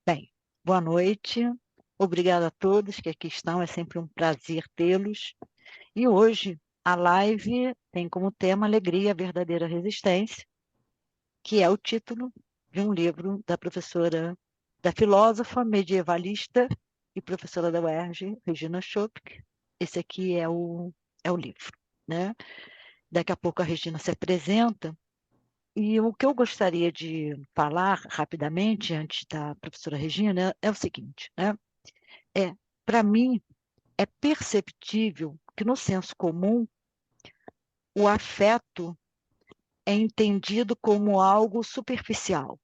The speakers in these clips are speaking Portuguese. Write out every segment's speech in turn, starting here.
Bem, boa noite. Obrigada a todos que aqui estão. É sempre um prazer tê-los. E hoje a live tem como tema Alegria, a Verdadeira Resistência, que é o título de um livro da professora, da filósofa medievalista e professora da UERJ, Regina Schopke. Esse aqui é o livro, né? Daqui a pouco a Regina se apresenta. E o que eu gostaria de falar rapidamente, antes da professora Regina, é o seguinte, né? Para mim, é perceptível que no senso comum o afeto é entendido como algo superficial.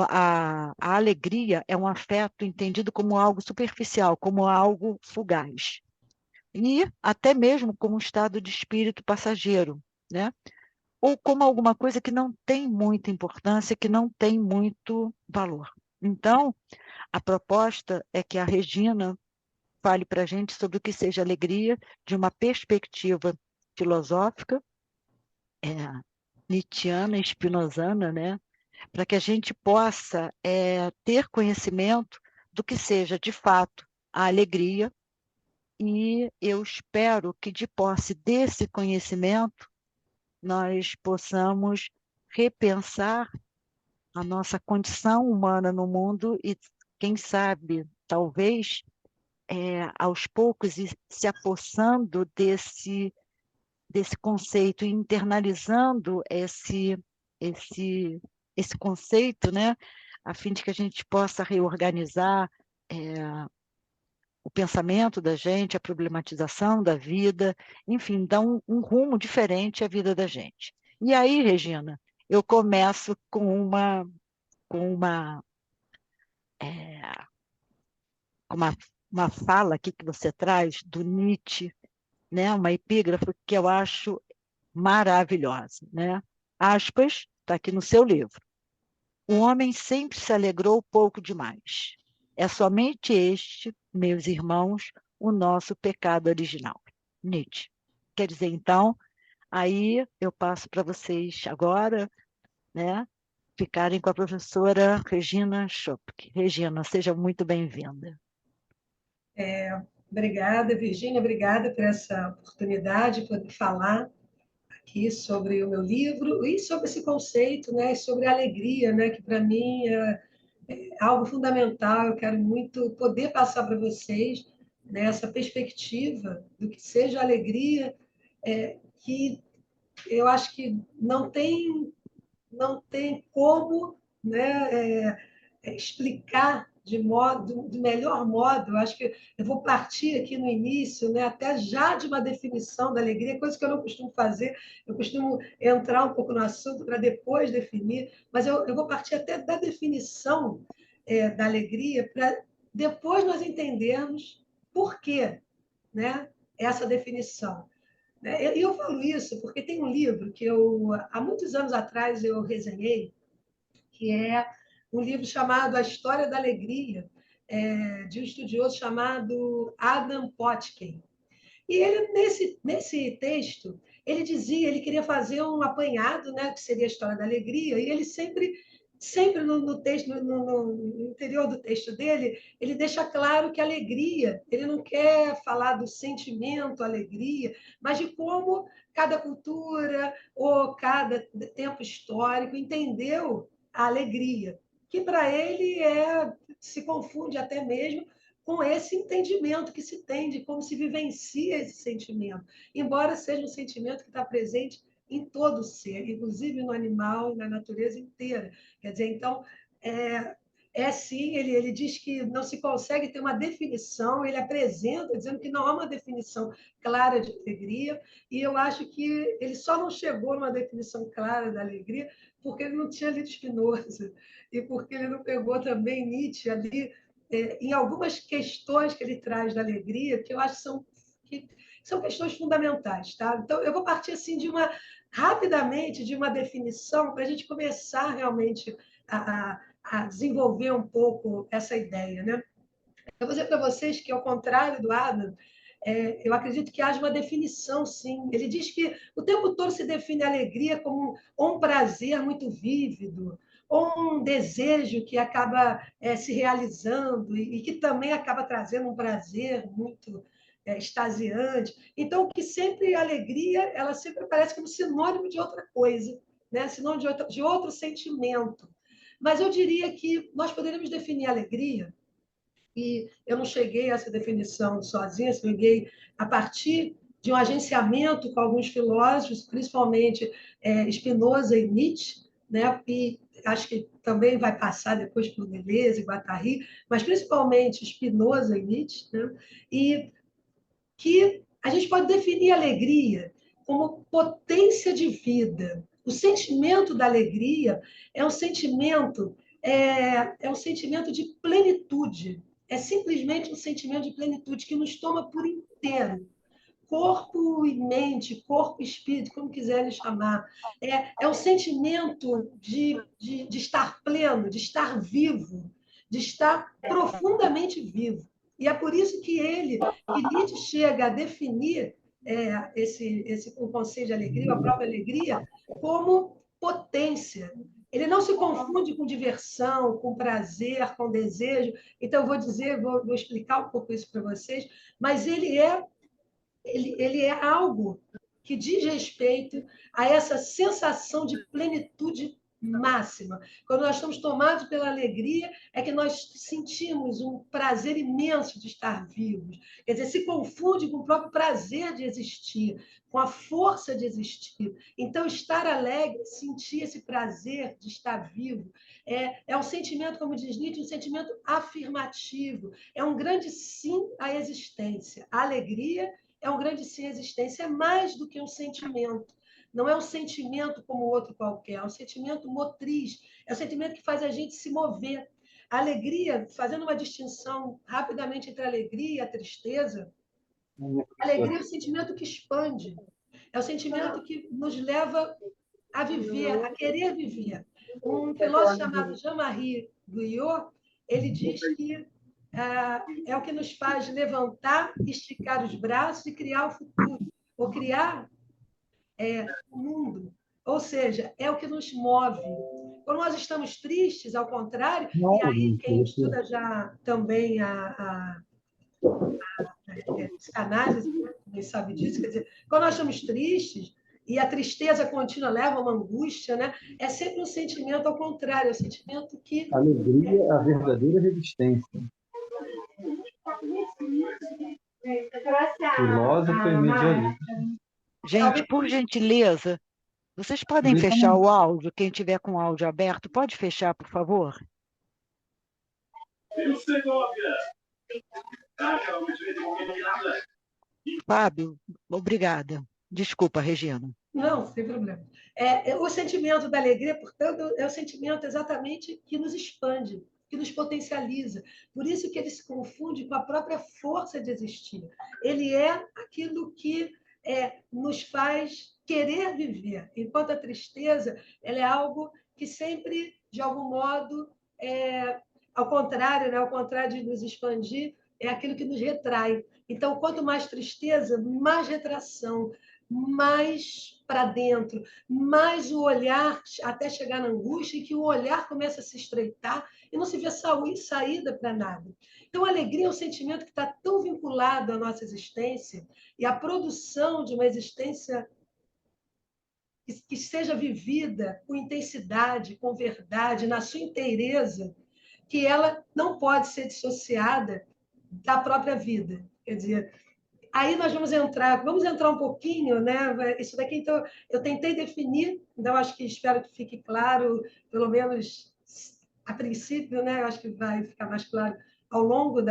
A alegria é um afeto entendido como algo superficial, como algo fugaz. E até mesmo como um estado de espírito passageiro, né? Ou como alguma coisa que não tem muita importância, que não tem muito valor. Então, a proposta é que a Regina fale para a gente sobre o que seja alegria de uma perspectiva filosófica, nietzschiana, spinozana, né? Para que a gente possa ter conhecimento do que seja, de fato, a alegria, e eu espero que, de posse desse conhecimento, nós possamos repensar a nossa condição humana no mundo e, quem sabe, talvez, aos poucos, ir se apossando desse conceito, e internalizando esse, esse conceito, né, a fim de que a gente possa reorganizar o pensamento da gente, a problematização da vida, enfim, dar um rumo diferente à vida da gente. E aí, Regina, eu começo com é, uma fala aqui que você traz do Nietzsche, né? Uma epígrafe que eu acho maravilhosa, né? Aspas, está aqui no seu livro. O homem sempre se alegrou pouco demais. É somente este, meus irmãos, o nosso pecado original. Nietzsche. Quer dizer, então, aí eu passo para vocês agora, né? Ficarem com a professora Regina Schopke. Regina, seja muito bem-vinda. Obrigada, Virgínia, obrigada por essa oportunidade de poder falar aqui sobre o meu livro e sobre esse conceito, né, e sobre a alegria, né, que para mim é algo fundamental. Eu quero muito poder passar para vocês, né, essa perspectiva do que seja alegria, que eu acho que não tem como, né, explicar do melhor modo. Eu acho que eu vou partir aqui no início, né, até já de uma definição da alegria, coisa que eu não costumo fazer. Eu costumo entrar um pouco no assunto para depois definir, mas eu vou partir até da definição da alegria, para depois nós entendermos por quê, né, essa definição. E eu falo isso porque tem um livro que há muitos anos atrás, eu resenhei, que é um livro chamado A História da Alegria, de um estudioso chamado Adam Potkin. E ele, nesse texto, ele queria fazer um apanhado, né, que seria a história da alegria, e ele sempre no texto, no interior do texto dele, ele deixa claro que a alegria, ele não quer falar do sentimento, alegria, mas de como cada cultura ou cada tempo histórico entendeu a alegria, que para ele se confunde até mesmo com esse entendimento que se tem de como se vivencia esse sentimento, embora seja um sentimento que está presente em todo ser, inclusive no animal e na natureza inteira. Quer dizer, então, sim, ele diz que não se consegue ter uma definição, ele apresenta dizendo que não há uma definição clara de alegria, e eu acho que ele só não chegou numa definição clara da alegria porque ele não tinha lido Spinoza, e porque ele não pegou também Nietzsche ali, em algumas questões que ele traz da alegria, que eu acho que são questões fundamentais. Tá? Então, eu vou partir assim rapidamente de uma definição para a gente começar realmente a desenvolver um pouco essa ideia. Né? Eu vou dizer para vocês que, ao contrário do Adam, eu acredito que haja uma definição, sim. Ele diz que o tempo todo se define a alegria como um prazer muito vívido, ou um desejo que acaba se realizando e que também acaba trazendo um prazer muito extasiante. Então, que sempre a alegria, ela sempre aparece como sinônimo de outra coisa, né? Sinônimo de outro sentimento. Mas eu diria que nós poderíamos definir a alegria, e eu não cheguei a essa definição sozinha, cheguei a partir de um agenciamento com alguns filósofos, principalmente Spinoza e Nietzsche, né? E acho que também vai passar depois por Deleuze e Guattari, mas principalmente Spinoza e Nietzsche, né? E que a gente pode definir a alegria como potência de vida. O sentimento da alegria é um sentimento de plenitude. É simplesmente um sentimento de plenitude que nos toma por inteiro. Corpo e mente, corpo e espírito, como quiserem chamar. É um sentimento de estar pleno, de estar vivo, de estar profundamente vivo. E é por isso que Nietzsche chega a definir o conceito de alegria, a própria alegria, como potência. Ele não se confunde com diversão, com prazer, com desejo. Então, eu vou dizer, vou explicar um pouco isso para vocês, mas ele é algo que diz respeito a essa sensação de plenitude máxima. Quando nós estamos tomados pela alegria, é que nós sentimos um prazer imenso de estar vivos. Quer dizer, se confunde com o próprio prazer de existir, com a força de existir. Então, estar alegre, sentir esse prazer de estar vivo, é um sentimento, como diz Nietzsche, um sentimento afirmativo. É um grande sim à existência. A alegria é um grande sim à existência, é mais do que um sentimento. Não é um sentimento como outro qualquer, é um sentimento motriz, é um sentimento que faz a gente se mover. A alegria, fazendo uma distinção rapidamente entre a alegria e a tristeza, a alegria é um sentimento que expande, é um sentimento que nos leva a viver, a querer viver. Um filósofo chamado Jean-Marie Guyot, ele diz que é o que nos faz levantar, esticar os braços e criar o futuro, ou criar o mundo. Ou seja, é o que nos move. Quando nós estamos tristes, ao contrário, e aí quem estuda já também a psicanálise também sabe disso, quer dizer, quando nós estamos tristes, e a tristeza contínua leva a uma angústia, né? É sempre um sentimento ao contrário, é um sentimento que... Alegria é a verdadeira resistência. Filósofo e medialista. Gente, por gentileza, vocês podem fechar o áudio? Quem tiver com o áudio aberto, pode fechar, por favor? Fábio, obrigada. Desculpa, Regina. Não, sem problema. O sentimento da alegria, portanto, é o sentimento exatamente que nos expande, que nos potencializa. Por isso que ele se confunde com a própria força de existir. Ele é aquilo que nos faz querer viver, enquanto a tristeza ela é algo que sempre, de algum modo, ao contrário, né? Ao contrário de nos expandir, é aquilo que nos retrai. Então, quanto mais tristeza, mais retração, mais para dentro, mais o olhar até chegar na angústia, e que o olhar começa a se estreitar e não se vê saída para nada. Então, a alegria é um sentimento que está tão vinculado à nossa existência e à produção de uma existência que seja vivida com intensidade, com verdade, na sua inteireza, que ela não pode ser dissociada da própria vida. Quer dizer, aí nós vamos entrar um pouquinho, né? Isso daqui, então, eu tentei definir, então acho que espero que fique claro, pelo menos a princípio, né? Eu acho que vai ficar mais claro ao longo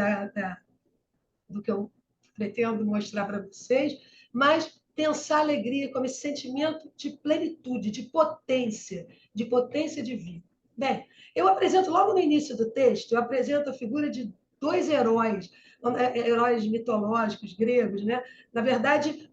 do que eu pretendo mostrar para vocês, mas pensar a alegria como esse sentimento de plenitude, de potência de vida. Bem, eu apresento logo no início do texto, eu apresento a figura de dois heróis mitológicos gregos, né? Na verdade,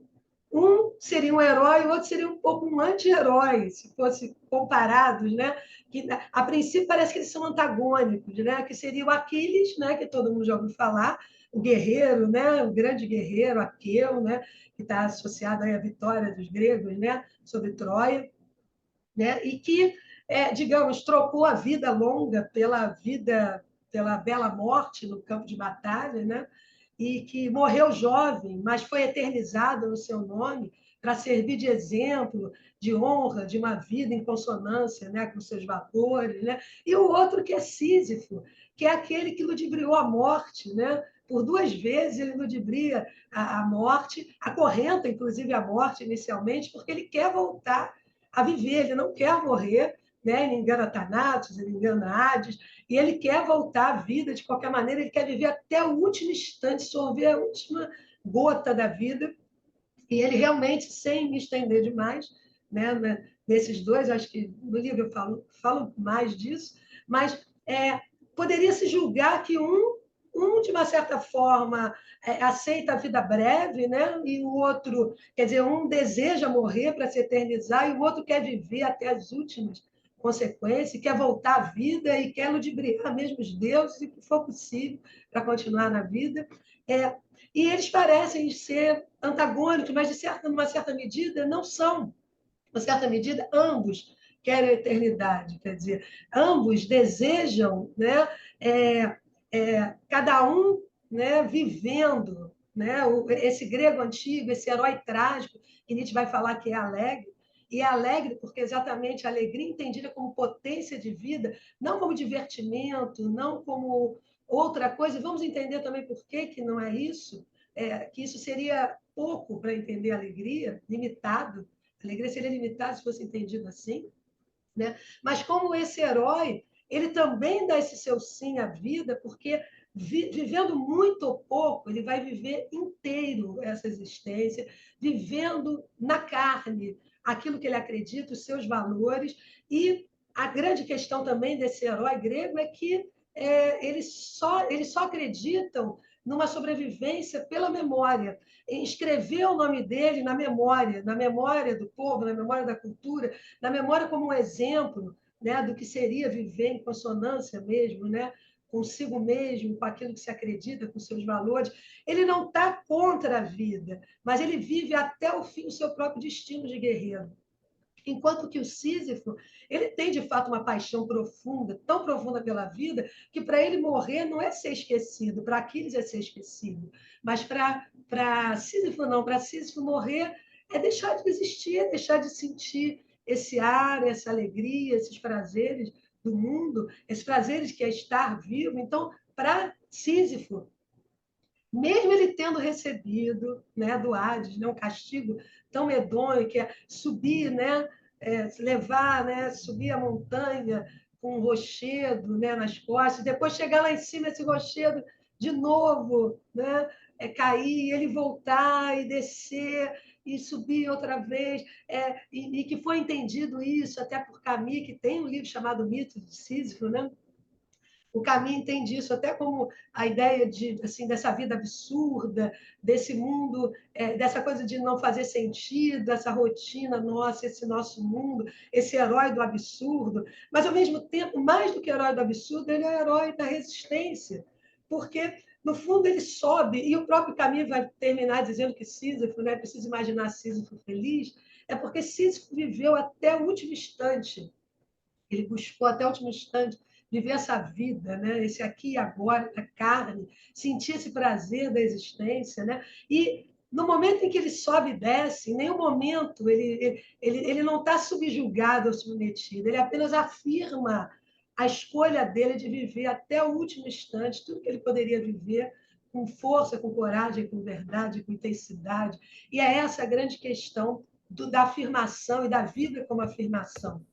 um seria um herói, o outro seria um pouco um anti-herói, se fosse comparados, né? Que a princípio parece que eles são antagônicos, né? Que seria o Aquiles, né? Que todo mundo já ouviu falar, o guerreiro, né? O grande guerreiro Aqueu, né? Que está associado aí à vitória dos gregos, né? Sobre Troia, né? E que digamos, trocou a vida longa pela bela morte no campo de batalha, né? E que morreu jovem, mas foi eternizado no seu nome para servir de exemplo, de honra, de uma vida em consonância, né, com seus valores, né? E o outro que é Sísifo, que é aquele que ludibriou a morte, né? Por 2 vezes ele ludibria a morte, acorrenta, inclusive, a morte inicialmente, porque ele quer voltar a viver, ele não quer morrer, né? Ele engana Thanatos, ele engana Hades, e ele quer voltar à vida de qualquer maneira, ele quer viver até o último instante, sorver a última gota da vida, e ele realmente, sem me estender demais, né, nesses dois, acho que no livro eu falo mais disso, mas poderia se julgar que de uma certa forma, aceita a vida breve, né? E o outro, quer dizer, um deseja morrer para se eternizar, e o outro quer viver até as últimas consequências, quer voltar à vida e quer ludibriar mesmo os deuses, e o que for possível, para continuar na vida. E eles parecem ser antagônicos, mas, de uma certa medida, não são. De uma certa medida, ambos querem a eternidade, quer dizer, ambos desejam, né, cada um, né, vivendo, né, esse grego antigo, esse herói trágico, que Nietzsche vai falar que é alegre, e é alegre porque exatamente a alegria entendida como potência de vida, não como divertimento, não como outra coisa, e vamos entender também por que não é isso, que isso seria pouco para entender a alegria, limitado, a alegria seria limitada se fosse entendido assim, né? Mas como esse herói, ele também dá esse seu sim à vida, porque vivendo muito ou pouco, ele vai viver inteiro essa existência, vivendo na carne aquilo que ele acredita, os seus valores. E a grande questão também desse herói grego é que eles só acreditam numa sobrevivência pela memória. Escrever o nome dele na memória do povo, na memória da cultura, na memória como um exemplo, né, do que seria viver em consonância mesmo, né, consigo mesmo, com aquilo que se acredita, com seus valores. Ele não está contra a vida, mas ele vive até o fim o seu próprio destino de guerreiro. Enquanto que o Sísifo, ele tem de fato uma paixão profunda, tão profunda pela vida, que para ele morrer não é ser esquecido, para Aquiles é ser esquecido, mas para Sísifo não, para Sísifo morrer é deixar de existir, é deixar de sentir esse ar, essa alegria, esses prazeres do mundo, esses prazeres que é estar vivo. Então, para Sísifo, mesmo ele tendo recebido, né, do Hades, né, um castigo tão medonho, que é subir, né, levar, né, subir a montanha com um rochedo, né, nas costas, depois chegar lá em cima, esse rochedo de novo, né, cair, ele voltar e descer e subir outra vez, e que foi entendido isso até por Camus, que tem um livro chamado Mito de Sísifo, né? O Camus entende isso até como a ideia de, assim, dessa vida absurda, desse mundo, dessa coisa de não fazer sentido, essa rotina nossa, esse nosso mundo, esse herói do absurdo. Mas, ao mesmo tempo, mais do que herói do absurdo, ele é herói da resistência, porque, no fundo, ele sobe, e o próprio Camus vai terminar dizendo que Sísifo, né, precisa imaginar Sísifo feliz, é porque Sísifo viveu até o último instante, ele buscou até o último instante viver essa vida, né? Esse aqui e agora, da carne, sentir esse prazer da existência, né? E no momento em que ele sobe e desce, em nenhum momento ele não está subjugado ou submetido, ele apenas afirma a escolha dele de viver até o último instante tudo que ele poderia viver com força, com coragem, com verdade, com intensidade. E é essa a grande questão da afirmação e da vida como afirmação,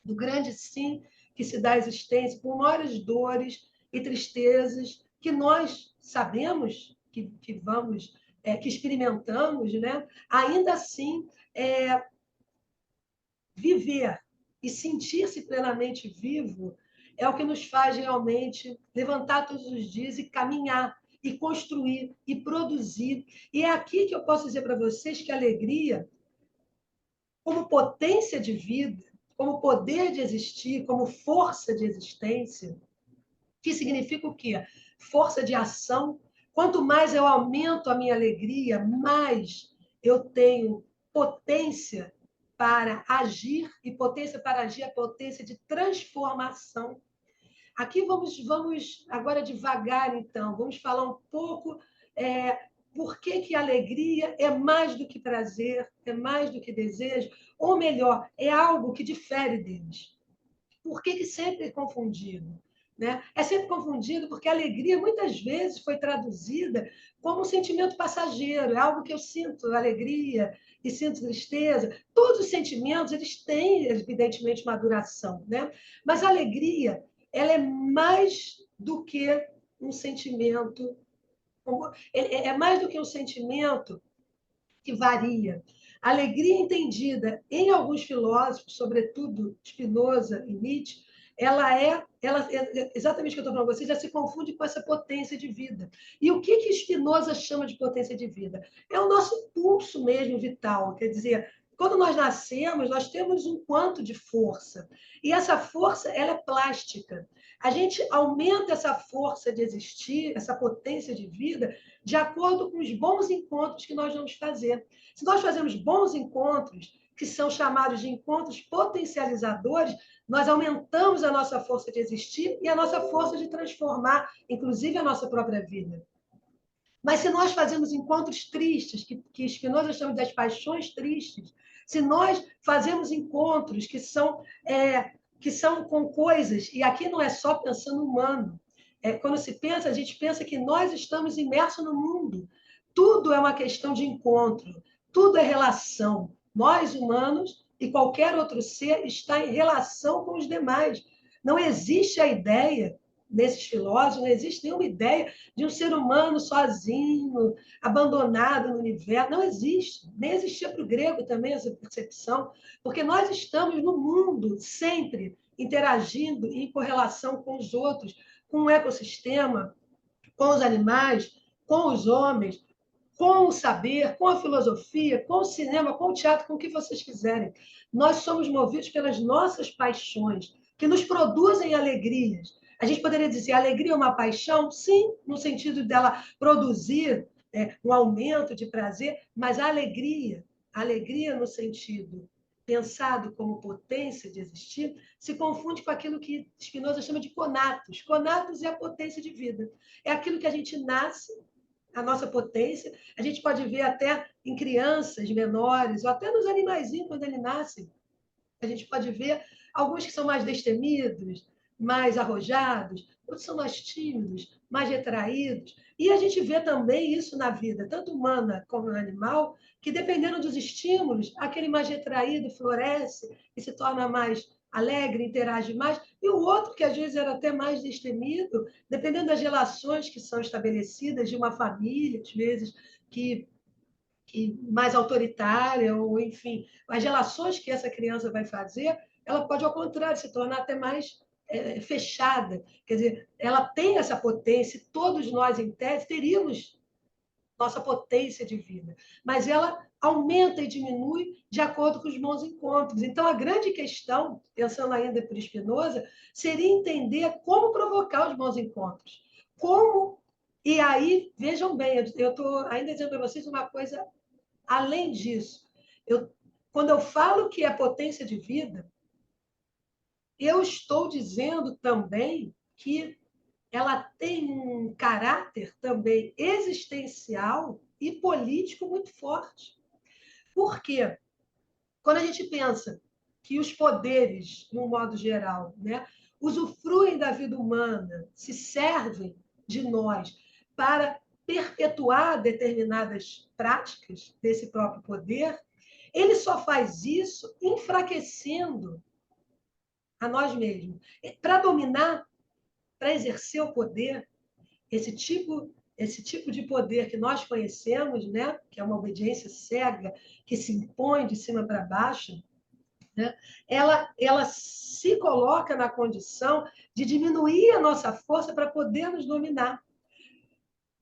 do grande sim que se dá à existência, por maiores dores e tristezas que nós sabemos que vamos, que experimentamos, né? Ainda assim, viver e sentir-se plenamente vivo é o que nos faz realmente levantar todos os dias e caminhar, e construir, e produzir. E é aqui que eu posso dizer para vocês que a alegria, como potência de vida, como poder de existir, como força de existência, que significa o quê? Força de ação. Quanto mais eu aumento a minha alegria, mais eu tenho potência para agir, e potência para agir é potência de transformação. Aqui vamos agora devagar, então, vamos falar um pouco por que a alegria é mais do que prazer, é mais do que desejo, ou melhor, é algo que difere deles. Por que sempre é confundido? Né? É sempre confundido porque a alegria muitas vezes foi traduzida como um sentimento passageiro, é algo que eu sinto alegria e sinto tristeza. Todos os sentimentos eles têm, evidentemente, uma duração, né? Mas a alegria ela é mais do que um sentimento, é mais do que um sentimento que varia. A alegria entendida em alguns filósofos, sobretudo Spinoza e Nietzsche, exatamente o que eu estou falando para vocês, já se confunde com essa potência de vida. E o que Spinoza chama de potência de vida? É o nosso pulso mesmo vital, quer dizer, quando nós nascemos, nós temos um quanto de força. E essa força, ela é plástica. A gente aumenta essa força de existir, essa potência de vida, de acordo com os bons encontros que nós vamos fazer. Se nós fazemos bons encontros, que são chamados de encontros potencializadores, nós aumentamos a nossa força de existir e a nossa força de transformar, inclusive, a nossa própria vida. Mas se nós fazemos encontros tristes, que Spinoza chama das paixões tristes, se nós fazemos encontros que são com coisas, e aqui não é só pensando humano, quando se pensa, a gente pensa que nós estamos imersos no mundo. Tudo é uma questão de encontro, tudo é relação. Nós, humanos, e qualquer outro ser está em relação com os demais. Não existe a ideia, nesses filósofos, não existe nenhuma ideia de um ser humano sozinho, abandonado no universo. Não existe. Nem existia para o grego também essa percepção, porque nós estamos no mundo sempre interagindo em correlação com os outros, com o ecossistema, com os animais, com os homens, com o saber, com a filosofia, com o cinema, com o teatro, com o que vocês quiserem. Nós somos movidos pelas nossas paixões, que nos produzem alegrias. A gente poderia dizer, a alegria é uma paixão? Sim, no sentido dela produzir um aumento de prazer, mas a alegria no sentido pensado como potência de existir, se confunde com aquilo que Spinoza chama de conatos. Conatos é a potência de vida. É aquilo que a gente nasce, a nossa potência. A gente pode ver até em crianças menores, ou até nos animaizinhos, quando eles nascem. A gente pode ver alguns que são mais destemidos, mais arrojados, outros são mais tímidos, mais retraídos. E a gente vê também isso na vida, tanto humana como no animal, que dependendo dos estímulos, aquele mais retraído floresce e se torna mais alegre, interage mais, e o outro, que às vezes era até mais destemido, dependendo das relações que são estabelecidas de uma família, às vezes, que mais autoritária, ou enfim, as relações que essa criança vai fazer, ela pode, ao contrário, se tornar até mais fechada. Quer dizer, ela tem essa potência, todos nós, em tese, teríamos nossa potência de vida, mas ela aumenta e diminui de acordo com os bons encontros. Então, a grande questão, pensando ainda por Spinoza, seria entender como provocar os bons encontros. Como. E aí, vejam bem, eu estou ainda dizendo para vocês uma coisa além disso. Quando eu falo que é potência de vida, eu estou dizendo também que ela tem um caráter também existencial e político muito forte. Por quê? Quando a gente pensa que os poderes, de um modo geral, né, usufruem da vida humana, se servem de nós para perpetuar determinadas práticas desse próprio poder, ele só faz isso enfraquecendo a nós mesmos. Para dominar, para exercer o poder, esse tipo de poder que nós conhecemos, né, que é uma obediência cega, que se impõe de cima para baixo, né, ela se coloca na condição de diminuir a nossa força para poder nos dominar.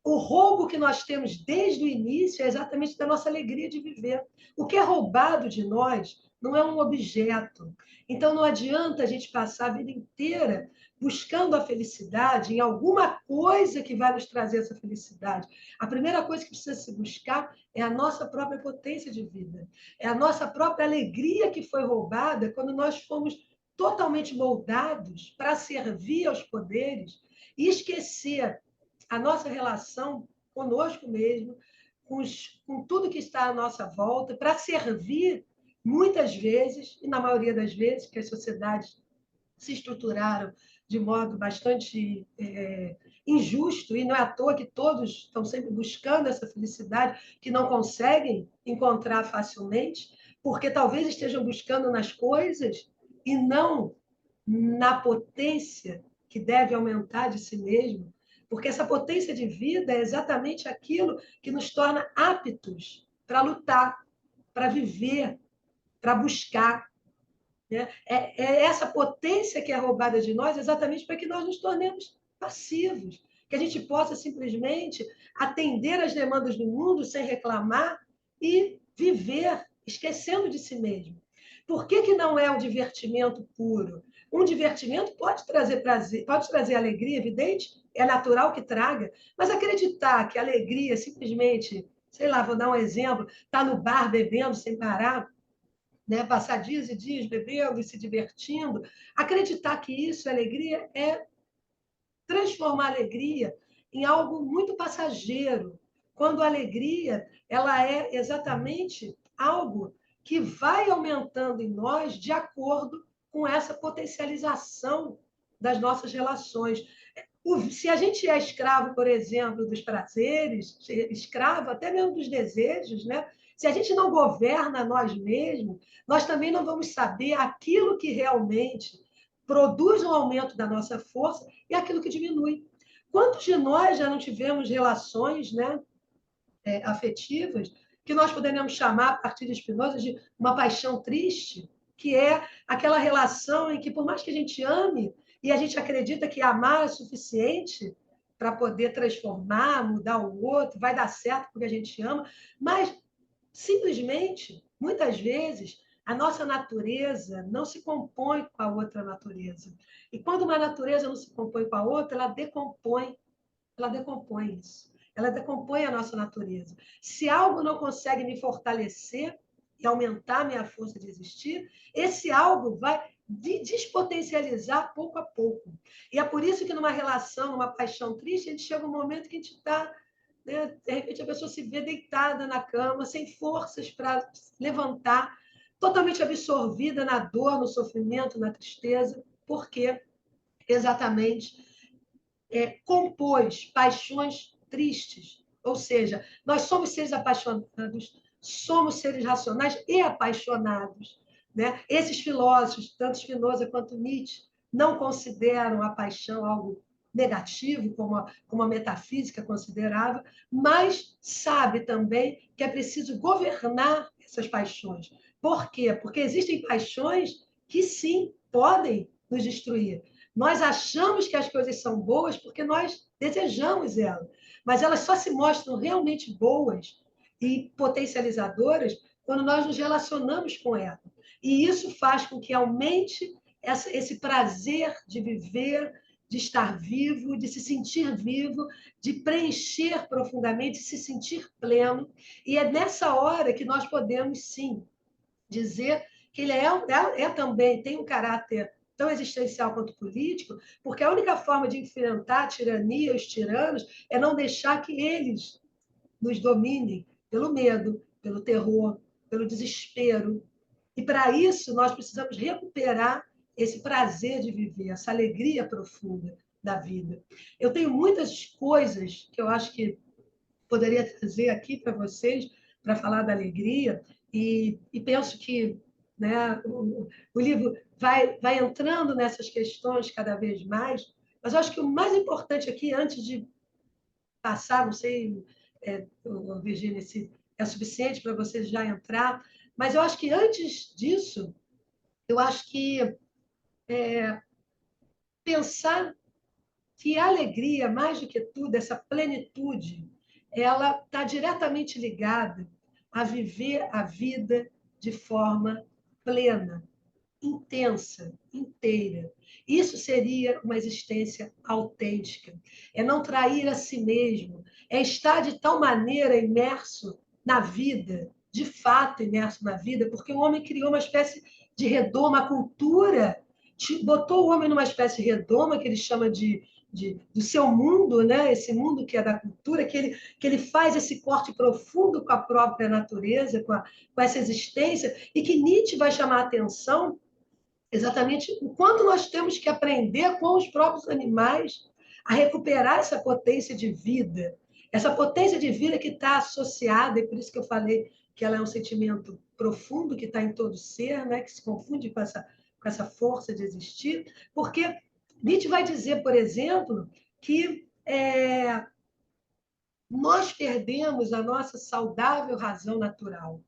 O roubo que nós temos desde o início é exatamente da nossa alegria de viver. O que é roubado de nós não é um objeto. Então, não adianta a gente passar a vida inteira buscando a felicidade em alguma coisa que vai nos trazer essa felicidade. A primeira coisa que precisa se buscar é a nossa própria potência de vida. É a nossa própria alegria que foi roubada quando nós fomos totalmente moldados para servir aos poderes e esquecer a nossa relação conosco mesmo, com tudo que está à nossa volta, para servir, muitas vezes, e na maioria das vezes, que as sociedades se estruturaram de modo bastante injusto, e não é à toa que todos estão sempre buscando essa felicidade que não conseguem encontrar facilmente, porque talvez estejam buscando nas coisas e não na potência que deve aumentar de si mesmo, porque essa potência de vida é exatamente aquilo que nos torna aptos para lutar, para viver, para buscar. Né? É essa potência que é roubada de nós exatamente para que nós nos tornemos passivos, que a gente possa simplesmente atender às demandas do mundo sem reclamar e viver, esquecendo de si mesmo. Por que não é um divertimento puro? Um divertimento pode trazer prazer, pode trazer alegria, evidente, é natural que traga, mas acreditar que a alegria simplesmente, sei lá, vou dar um exemplo, está no bar bebendo sem parar, né, passar dias e dias bebendo e se divertindo, acreditar que isso é alegria é transformar a alegria em algo muito passageiro, quando a alegria ela é exatamente algo que vai aumentando em nós de acordo com essa potencialização das nossas relações. Se a gente é escravo, por exemplo, dos prazeres, escravo até mesmo dos desejos, né? Se a gente não governa nós mesmos, nós também não vamos saber aquilo que realmente produz um aumento da nossa força e aquilo que diminui. Quantos de nós já não tivemos relações, né, afetivas que nós poderíamos chamar, a partir de Spinoza, de uma paixão triste, que é aquela relação em que, por mais que a gente ame, e a gente acredita que amar é suficiente para poder transformar, mudar o outro, vai dar certo porque a gente ama, mas simplesmente, muitas vezes, a nossa natureza não se compõe com a outra natureza. E quando uma natureza não se compõe com a outra, ela decompõe isso. Ela decompõe a nossa natureza. Se algo não consegue me fortalecer e aumentar minha força de existir, esse algo vai despotencializar pouco a pouco. E é por isso que numa relação, numa paixão triste, a gente chega um momento que a gente está, né, de repente a pessoa se vê deitada na cama, sem forças para levantar, totalmente absorvida na dor, no sofrimento, na tristeza, porque exatamente compôs paixões tristes. Ou seja, nós somos seres apaixonados, somos seres racionais e apaixonados. Né? Esses filósofos, tanto Spinoza quanto Nietzsche, não consideram a paixão algo negativo, como a metafísica considerava, mas sabe também que é preciso governar essas paixões. Por quê? Porque existem paixões que, sim, podem nos destruir. Nós achamos que as coisas são boas porque nós desejamos elas, mas elas só se mostram realmente boas e potencializadoras quando nós nos relacionamos com elas. E isso faz com que aumente esse prazer de viver, de estar vivo, de se sentir vivo, de preencher profundamente, de se sentir pleno. E é nessa hora que nós podemos, sim, dizer que ele também tem um caráter tão existencial quanto político, porque a única forma de enfrentar a tirania, os tiranos, é não deixar que eles nos dominem pelo medo, pelo terror, pelo desespero. E para isso nós precisamos recuperar esse prazer de viver, essa alegria profunda da vida. Eu tenho muitas coisas que eu acho que poderia trazer aqui para vocês para falar da alegria e penso que, né, o livro vai entrando nessas questões cada vez mais, mas eu acho que o mais importante aqui, antes de passar, não sei, Virginia, se é suficiente para vocês já entrar, mas eu acho que antes disso, eu acho que pensar que a alegria, mais do que tudo, essa plenitude, ela está diretamente ligada a viver a vida de forma plena, intensa, inteira. Isso seria uma existência autêntica. É não trair a si mesmo, é estar de tal maneira imerso na vida, de fato imerso na vida, porque o homem criou uma espécie de redoma, uma cultura, botou o homem numa espécie de redoma que ele chama do seu mundo, né? Esse mundo que é da cultura, que ele faz esse corte profundo com a própria natureza, com essa existência, e que Nietzsche vai chamar a atenção exatamente o quanto nós temos que aprender com os próprios animais a recuperar essa potência de vida. Essa potência de vida que está associada, e por isso que eu falei que ela é um sentimento profundo que está em todo ser, né? Que se confunde com essa força de existir, porque Nietzsche vai dizer, por exemplo, que nós perdemos a nossa saudável razão natural.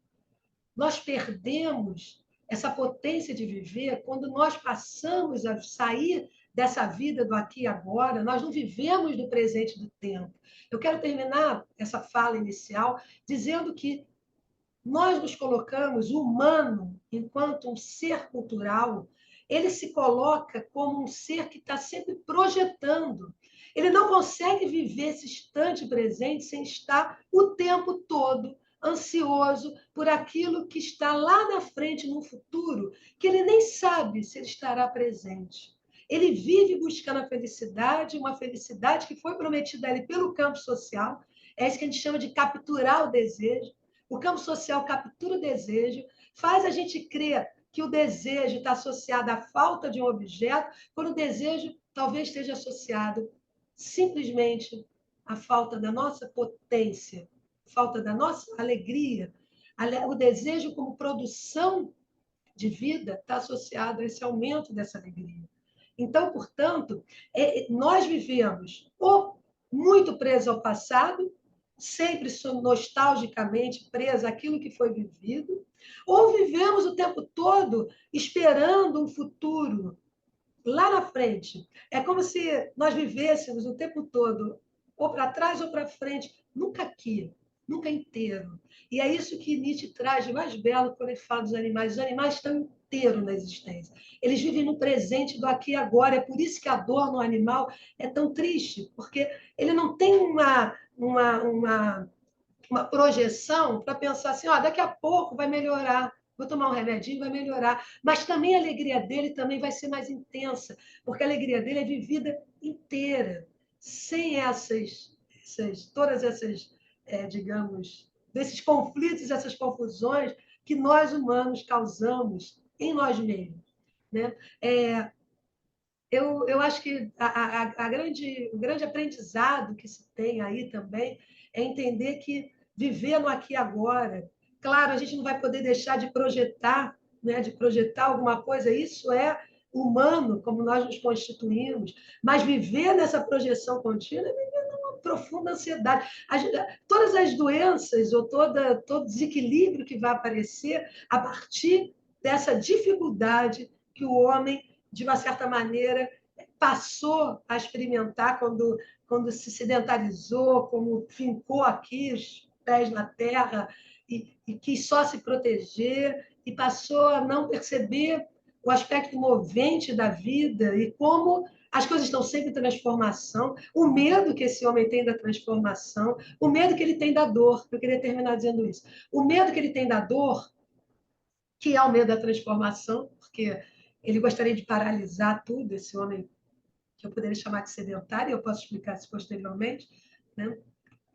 Nós perdemos essa potência de viver quando nós passamos a sair dessa vida do aqui e agora, nós não vivemos no presente do tempo. Eu quero terminar essa fala inicial dizendo que nós nos colocamos, o humano, enquanto um ser cultural, ele se coloca como um ser que está sempre projetando. Ele não consegue viver esse instante presente sem estar o tempo todo ansioso por aquilo que está lá na frente, no futuro, que ele nem sabe se ele estará presente. Ele vive buscando a felicidade, uma felicidade que foi prometida a ele pelo campo social, é isso que a gente chama de capturar o desejo. O campo social captura o desejo, faz a gente crer que o desejo está associado à falta de um objeto, quando o desejo talvez esteja associado simplesmente à falta da nossa potência, falta da nossa alegria. O desejo como produção de vida está associado a esse aumento dessa alegria. Então, portanto, nós vivemos ou muito presos ao passado, sempre nostalgicamente presos àquilo que foi vivido, ou vivemos o tempo todo esperando um futuro lá na frente. É como se nós vivêssemos o tempo todo, ou para trás ou para frente, nunca aqui, nunca inteiro. E é isso que Nietzsche traz de mais belo quando ele fala dos animais. Os animais estão inteiros na existência. Eles vivem no presente do aqui e agora. É por isso que a dor no animal é tão triste, porque ele não tem uma projeção para pensar assim, daqui a pouco vai melhorar, vou tomar um remedinho, vai melhorar. Mas também a alegria dele também vai ser mais intensa, porque a alegria dele é vivida inteira, sem todas essas, digamos, desses conflitos, essas confusões que nós humanos causamos em nós mesmos. Né? Eu acho que o grande aprendizado que se tem aí também é entender que viver no aqui e agora, claro, a gente não vai poder deixar de projetar, né, de projetar alguma coisa, isso é humano, como nós nos constituímos, mas viver nessa projeção contínua é viver numa profunda ansiedade. Todas as doenças ou todo desequilíbrio que vai aparecer a partir dessa dificuldade que o homem de uma certa maneira, passou a experimentar quando se sedentarizou, como fincou aqui os pés na terra e quis só se proteger e passou a não perceber o aspecto movente da vida e como as coisas estão sempre em transformação, o medo que esse homem tem da transformação, o medo que ele tem da dor. Eu queria terminar dizendo isso. O medo que ele tem da dor, que é o medo da transformação, porque ele gostaria de paralisar tudo, esse homem que eu poderia chamar de sedentário, eu posso explicar isso posteriormente, né?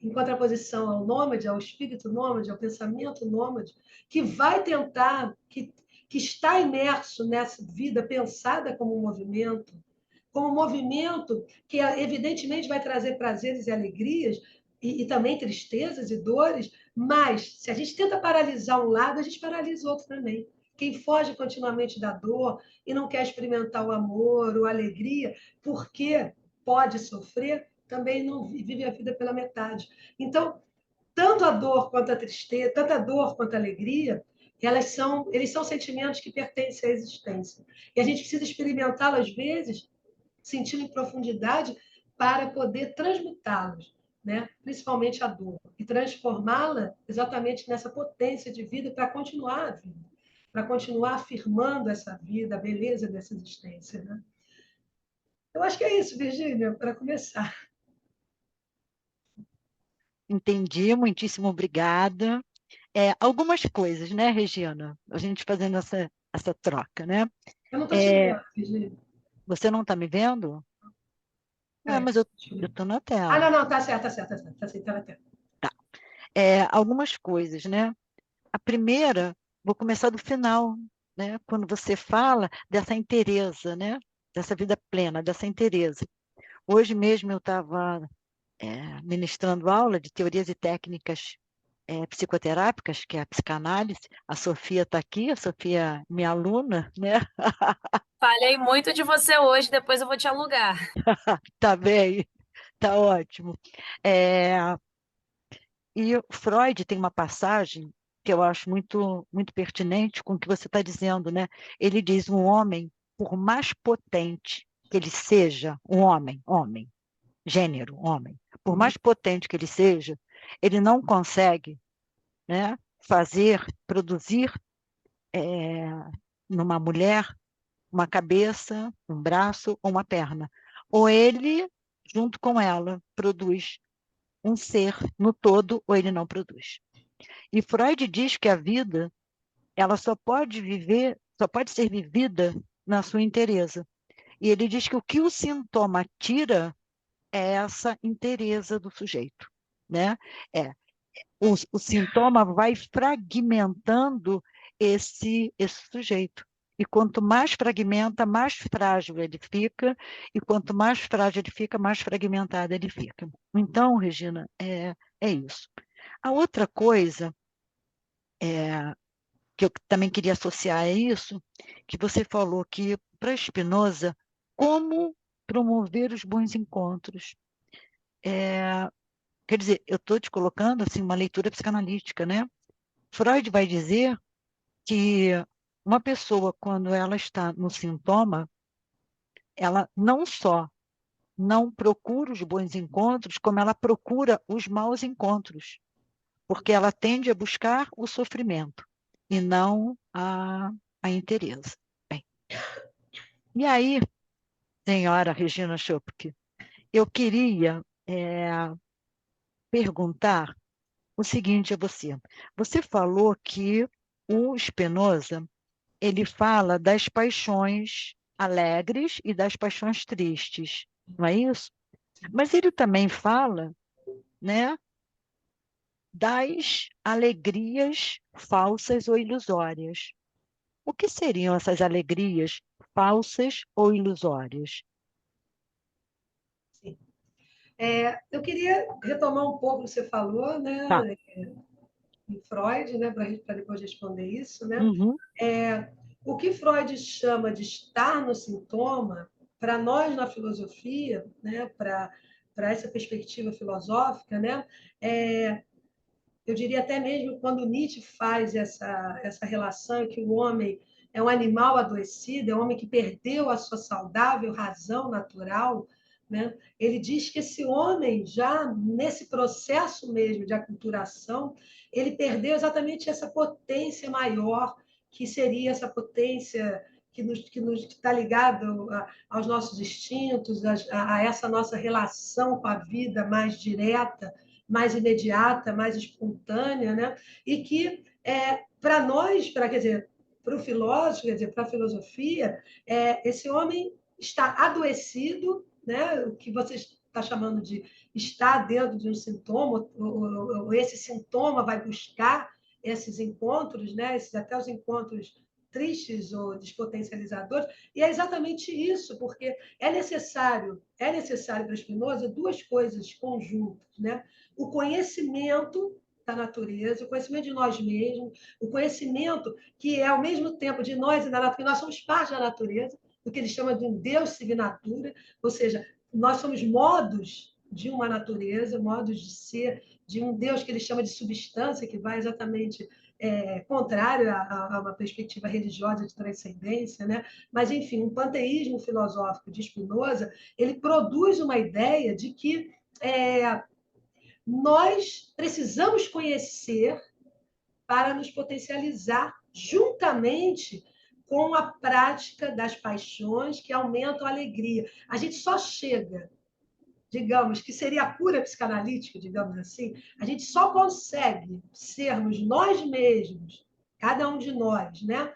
Em contraposição ao nômade, ao espírito nômade, ao pensamento nômade, que vai tentar, que está imerso nessa vida pensada como um movimento que evidentemente vai trazer prazeres e alegrias, e também tristezas e dores, mas se a gente tenta paralisar um lado, a gente paralisa o outro também. Quem foge continuamente da dor e não quer experimentar o amor ou a alegria, porque pode sofrer, também não vive a vida pela metade. Então, tanto a dor quanto a tristeza, tanto a dor quanto a alegria, eles são sentimentos que pertencem à existência. E a gente precisa experimentá-lo às vezes, sentindo em profundidade, para poder transmutá-los, né? Principalmente a dor, e transformá-la exatamente nessa potência de vida para continuar a vida, para continuar afirmando essa vida, a beleza dessa existência. Né? Eu acho que é isso, Virgínia, para começar. Entendi, muitíssimo obrigada. Algumas coisas, né, Regina? A gente fazendo essa troca, né? Eu não estou te vendo, Virgínia. Você não está me vendo? Mas eu estou na tela. Não, tá certo, tá certo, tá certo. Tá certo, tá na tela. Tá. Algumas coisas, né? A primeira, vou começar do final, né? Quando você fala dessa inteireza, né? Dessa vida plena, dessa inteireza. Hoje mesmo eu estava ministrando aula de teorias e técnicas psicoterápicas, que é a psicanálise. A Sofia está aqui, a Sofia, minha aluna, né? Falei muito de você hoje, depois eu vou te alugar. Tá bem, tá ótimo. E Freud tem uma passagem que eu acho muito, muito pertinente com o que você está dizendo, né? Ele diz: um homem, por mais potente que ele seja, um homem, gênero, homem, por mais potente que ele seja, ele não consegue, né, produzir numa mulher uma cabeça, um braço ou uma perna. Ou ele, junto com ela, produz um ser no todo, ou ele não produz. E Freud diz que a vida, ela só pode ser vivida na sua inteireza. E ele diz que o que o sintoma tira é essa inteireza do sujeito, né? O sintoma vai fragmentando esse sujeito. E quanto mais fragmenta, mais frágil ele fica, e quanto mais frágil ele fica, mais fragmentado ele fica. Então, Regina, é isso. A outra coisa que eu também queria associar a isso, que você falou que, para Spinoza, como promover os bons encontros. Quer dizer, eu estou te colocando assim, uma leitura psicanalítica, né? Freud vai dizer que uma pessoa, quando ela está no sintoma, ela não só não procura os bons encontros, como ela procura os maus encontros, porque ela tende a buscar o sofrimento e não a inteireza. Bem, e aí, senhora Regina Schopke, eu queria perguntar o seguinte a você. Você falou que o Spinoza ele fala das paixões alegres e das paixões tristes, não é isso? Mas ele também fala, né, das alegrias falsas ou ilusórias. O que seriam essas alegrias falsas ou ilusórias? Sim. Eu queria retomar um pouco o que você falou, né, Tá. em Freud, né, para depois responder isso, né? Uhum. O que Freud chama de estar no sintoma, para nós na filosofia, né, para essa perspectiva filosófica, né, eu diria até mesmo quando Nietzsche faz essa relação que o homem é um animal adoecido, é um homem que perdeu a sua saudável razão natural, né? Ele diz que esse homem, já nesse processo mesmo de aculturação, ele perdeu exatamente essa potência maior, que seria essa potência que está ligado aos nossos instintos, a essa nossa relação com a vida mais direta, mais imediata, mais espontânea, né? E que para nós, quer dizer, para o filósofo, quer dizer, para a filosofia, esse homem está adoecido, né? O que você está chamando de estar dentro de um sintoma, ou esse sintoma vai buscar esses encontros, né? Até os encontros tristes ou despotencializadores, e é exatamente isso, porque é necessário para Spinoza duas coisas conjuntas, né? O conhecimento da natureza, o conhecimento de nós mesmos, o conhecimento que é ao mesmo tempo de nós e da natureza, nós somos parte da natureza, do que ele chama de um Deus signatura, ou seja, nós somos modos de uma natureza, modos de ser, de um Deus que ele chama de substância, que vai exatamente contrário a uma perspectiva religiosa de transcendência, né? Mas, enfim, um panteísmo filosófico de Spinoza, ele produz uma ideia de que nós precisamos conhecer para nos potencializar juntamente com a prática das paixões que aumentam a alegria. A gente só chega, digamos, que seria a cura psicanalítica, digamos assim, a gente só consegue sermos nós mesmos, cada um de nós, né?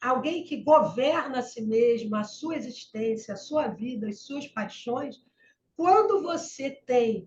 Alguém que governa a si mesmo, a sua existência, a sua vida, as suas paixões, quando você tem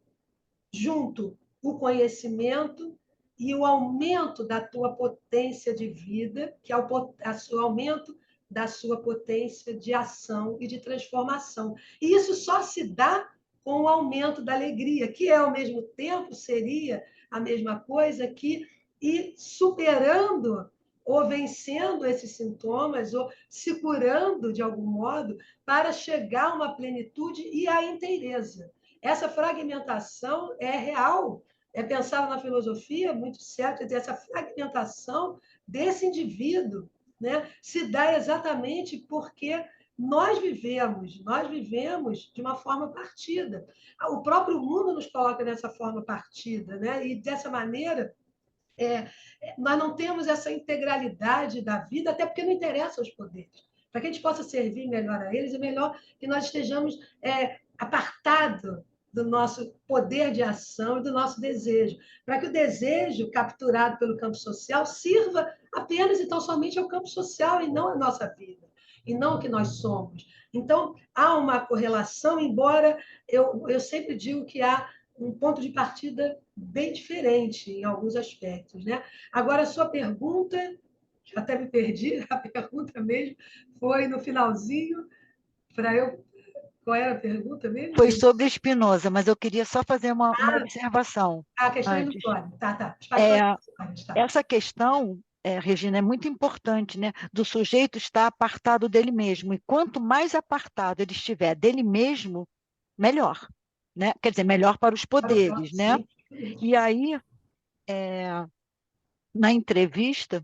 junto o conhecimento e o aumento da tua potência de vida, que é o aumento da sua potência de ação e de transformação. E isso só se dá com o aumento da alegria, que ao mesmo tempo seria a mesma coisa que ir superando ou vencendo esses sintomas, ou se curando de algum modo, para chegar a uma plenitude e à inteireza. Essa fragmentação é real, é pensada na filosofia, muito certo, essa fragmentação desse indivíduo, né, se dá exatamente porque nós vivemos de uma forma partida. O próprio mundo nos coloca nessa forma partida, né? E dessa maneira nós não temos essa integralidade da vida, até porque não interessa aos poderes. Para que a gente possa servir melhor a eles, é melhor que nós estejamos apartados do nosso poder de ação e do nosso desejo, para que o desejo capturado pelo campo social sirva apenas e tão somente ao campo social e não à nossa vida, e não o que nós somos. Então, há uma correlação, embora eu sempre digo que há um ponto de partida bem diferente em alguns aspectos, né? Agora, a sua pergunta, já até me perdi, a pergunta mesmo foi no finalzinho, para eu. Qual era a pergunta mesmo? Foi sobre Spinoza, mas eu queria só fazer uma observação A questão antes. ilusória. Tá. As paixões ilusórias, tá. Essa questão, Regina, é muito importante, né? Do sujeito estar apartado dele mesmo. E quanto mais apartado ele estiver dele mesmo, melhor. Né? Quer dizer, melhor para os poderes, né? E aí, na entrevista,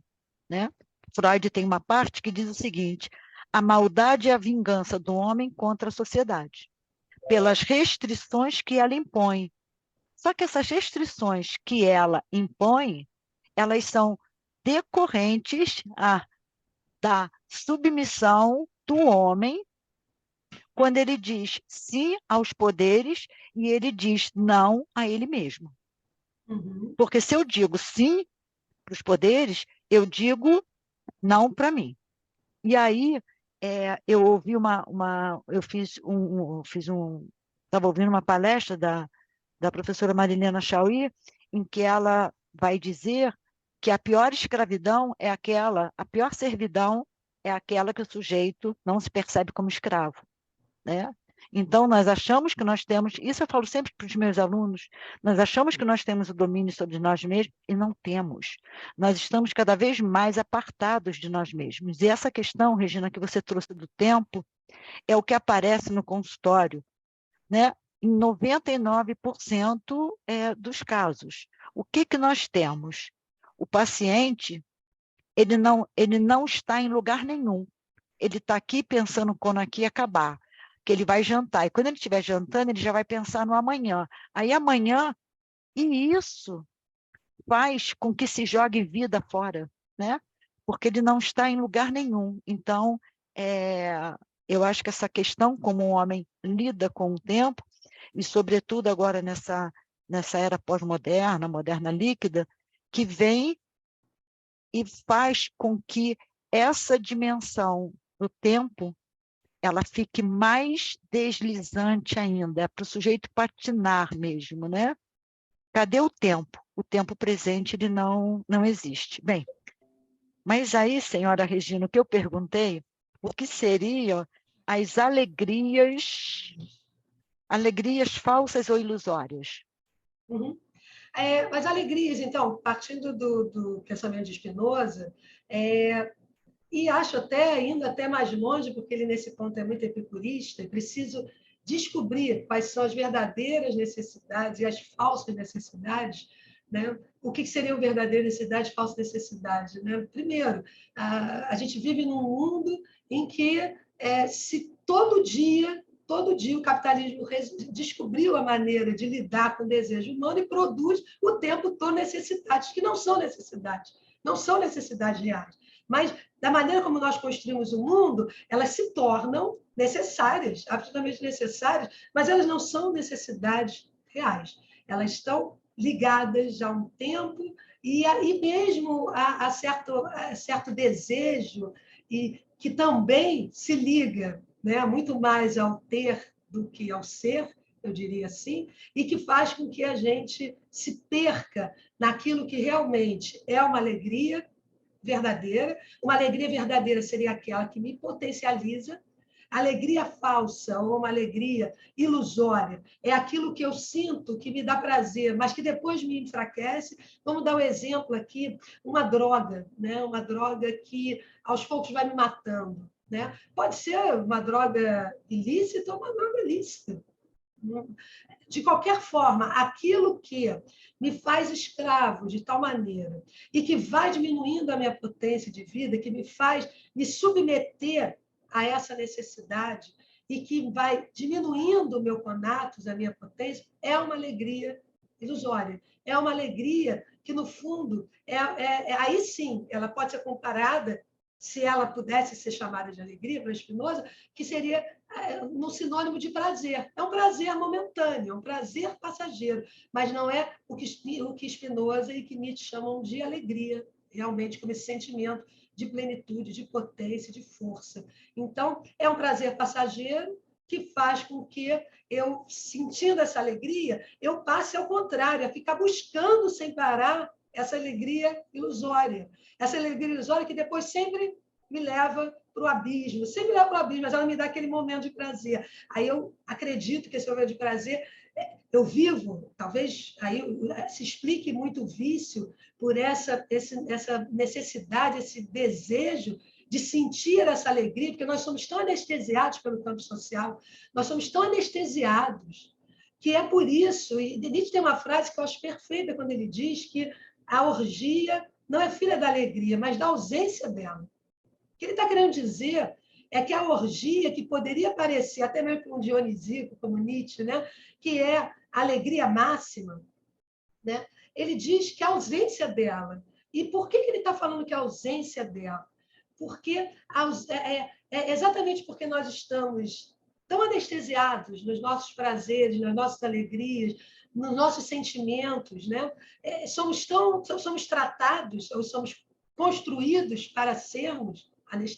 né, Freud tem uma parte que diz o seguinte: a maldade é a vingança do homem contra a sociedade, pelas restrições que ela impõe. Só que essas restrições que ela impõe, elas são decorrentes da submissão do homem, quando ele diz sim aos poderes e ele diz não a ele mesmo. Uhum. Porque se eu digo sim para os poderes, eu digo não para mim. E aí eu ouvi eu estava ouvindo uma palestra da professora Marilena Chauí, em que ela vai dizer que a pior escravidão a pior servidão é aquela que o sujeito não se percebe como escravo, né? Então, nós achamos que nós temos, isso eu falo sempre para os meus alunos, nós achamos que nós temos o domínio sobre nós mesmos e não temos. Nós estamos cada vez mais apartados de nós mesmos. E essa questão, Regina, que você trouxe do tempo, é o que aparece no consultório, né? Em 99% dos casos. O que nós temos? O paciente, ele não está em lugar nenhum. Ele está aqui pensando quando aqui acabar, que ele vai jantar. E quando ele estiver jantando, ele já vai pensar no amanhã. Aí amanhã, e isso faz com que se jogue vida fora, né? Porque ele não está em lugar nenhum. Então, eu acho que essa questão, como o homem lida com o tempo, e sobretudo agora nessa era pós-moderna, moderna líquida, que vem e faz com que essa dimensão do tempo ela fique mais deslizante ainda, é para o sujeito patinar mesmo, né? Cadê o tempo? O tempo presente ele não existe. Bem, mas aí, senhora Regina, o que eu perguntei, o que seriam as alegrias falsas ou ilusórias? Uhum. As alegrias, então, partindo do pensamento de Spinoza, e acho indo até mais longe, porque ele nesse ponto é muito epicurista, e preciso descobrir quais são as verdadeiras necessidades e as falsas necessidades né? O que seria verdadeira necessidade e falsa necessidade, né? Primeiro, a gente vive num mundo em que se todo dia o capitalismo descobriu a maneira de lidar com o desejo humano e produz o tempo todo necessidades que não são necessidades reais. Mas, da maneira como nós construímos o mundo, elas se tornam necessárias, absolutamente necessárias, mas elas não são necessidades reais. Elas estão ligadas já há um tempo e mesmo a certo desejo, e que também se liga, né, muito mais ao ter do que ao ser, eu diria assim, e que faz com que a gente se perca naquilo que realmente é uma alegria verdadeira. Uma alegria verdadeira seria aquela que me potencializa. Alegria falsa ou uma alegria ilusória é aquilo que eu sinto que me dá prazer, mas que depois me enfraquece. Vamos dar um exemplo aqui, uma droga, né? Uma droga que aos poucos vai me matando, né? Pode ser uma droga ilícita ou uma droga lícita. De qualquer forma, aquilo que me faz escravo de tal maneira e que vai diminuindo a minha potência de vida, que me faz me submeter a essa necessidade e que vai diminuindo o meu conatos, a minha potência, é uma alegria ilusória. É uma alegria que, no fundo, aí sim, ela pode ser comparada, se ela pudesse ser chamada de alegria para Spinoza, que seria no sinônimo de prazer. É um prazer momentâneo, é um prazer passageiro, mas não é o que Spinoza e que Nietzsche chamam de alegria, realmente, como esse sentimento de plenitude, de potência, de força. Então, é um prazer passageiro que faz com que eu, sentindo essa alegria, eu passe ao contrário, a ficar buscando sem parar essa alegria ilusória. Essa alegria ilusória que depois sempre me leva para o abismo, sempre leva para o abismo, mas ela me dá aquele momento de prazer. Aí eu acredito que esse momento de prazer, eu vivo, talvez aí se explique muito o vício por essa necessidade, esse desejo de sentir essa alegria, porque nós somos tão anestesiados pelo campo social, nós somos tão anestesiados, que é por isso, e Nietzsche tem uma frase que eu acho perfeita quando ele diz que a orgia não é filha da alegria, mas da ausência dela. O que ele está querendo dizer é que a orgia, que poderia parecer até mesmo para um dionisíaco como Nietzsche, né, que é a alegria máxima, né, ele diz que a ausência dela. E por que ele está falando que a ausência dela? Porque exatamente porque nós estamos tão anestesiados nos nossos prazeres, nas nossas alegrias, nos nossos sentimentos, né? Somos tratados, ou somos construídos para sermos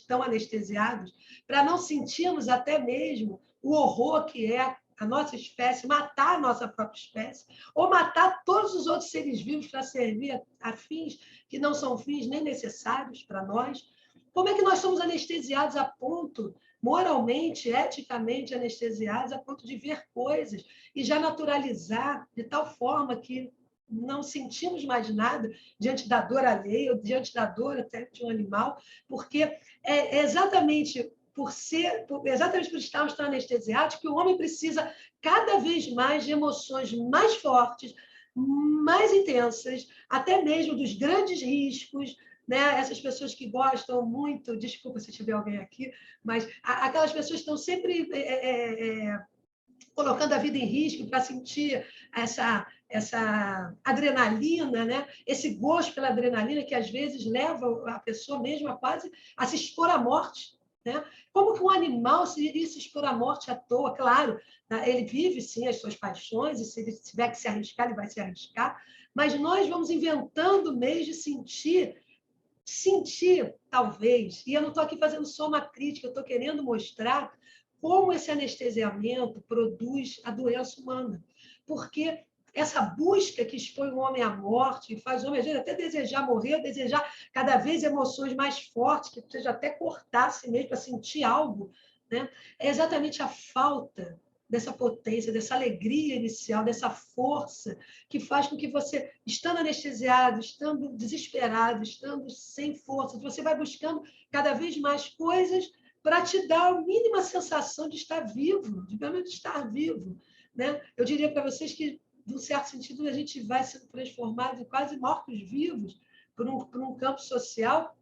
tão anestesiados, para não sentirmos até mesmo o horror que é a nossa espécie, matar a nossa própria espécie, ou matar todos os outros seres vivos para servir a fins que não são fins nem necessários para nós. Como é que nós somos anestesiados a ponto, moralmente, eticamente anestesiados, a ponto de ver coisas e já naturalizar de tal forma que não sentimos mais nada diante da dor alheia, ou diante da dor até de um animal, porque é exatamente por estarmos tão anestesiados que o homem precisa cada vez mais de emoções mais fortes, mais intensas, até mesmo dos grandes riscos, né? Essas pessoas que gostam muito, desculpa se tiver alguém aqui, mas aquelas pessoas que estão sempre colocando a vida em risco para sentir essa adrenalina, né? Esse gosto pela adrenalina que às vezes leva a pessoa mesmo a quase a se expor à morte. Né? Como que um animal iria se expor à morte à toa? Claro, ele vive sim as suas paixões, e se ele tiver que se arriscar, ele vai se arriscar, mas nós vamos inventando meios de sentir, talvez, e eu não estou aqui fazendo só uma crítica, eu estou querendo mostrar como esse anestesiamento produz a doença humana. Porque essa busca que expõe o homem à morte, faz o homem às vezes até desejar morrer, desejar cada vez emoções mais fortes, que seja até cortar-se mesmo para sentir algo, né? É exatamente a falta dessa potência, dessa alegria inicial, dessa força que faz com que você, estando anestesiado, estando desesperado, estando sem força, você vai buscando cada vez mais coisas para te dar a mínima sensação de estar vivo, de pelo menos estar vivo. Né? Eu diria para vocês que de um certo sentido, a gente vai sendo transformado em quase mortos-vivos por um campo social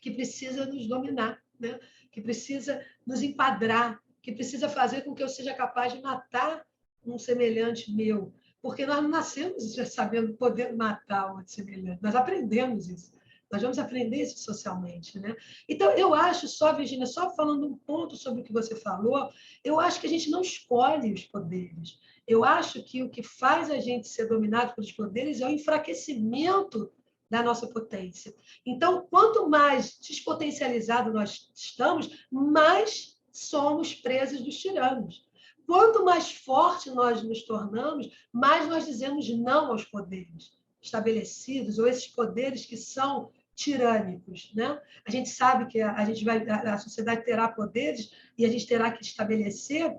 que precisa nos dominar, né? Que precisa nos enquadrar, que precisa fazer com que eu seja capaz de matar um semelhante meu. Porque nós não nascemos já sabendo poder matar um semelhante, nós aprendemos isso. Nós vamos aprender isso socialmente, né? Então, eu acho só, Virginia, só falando um ponto sobre o que você falou, eu acho que a gente não escolhe os poderes. Eu acho que o que faz a gente ser dominado pelos poderes é o enfraquecimento da nossa potência. Então, quanto mais despotencializado nós estamos, mais somos presos dos tiranos. Quanto mais forte nós nos tornamos, mais nós dizemos não aos poderes estabelecidos, ou esses poderes que são tirânicos, né? A gente sabe que a sociedade terá poderes e a gente terá que estabelecer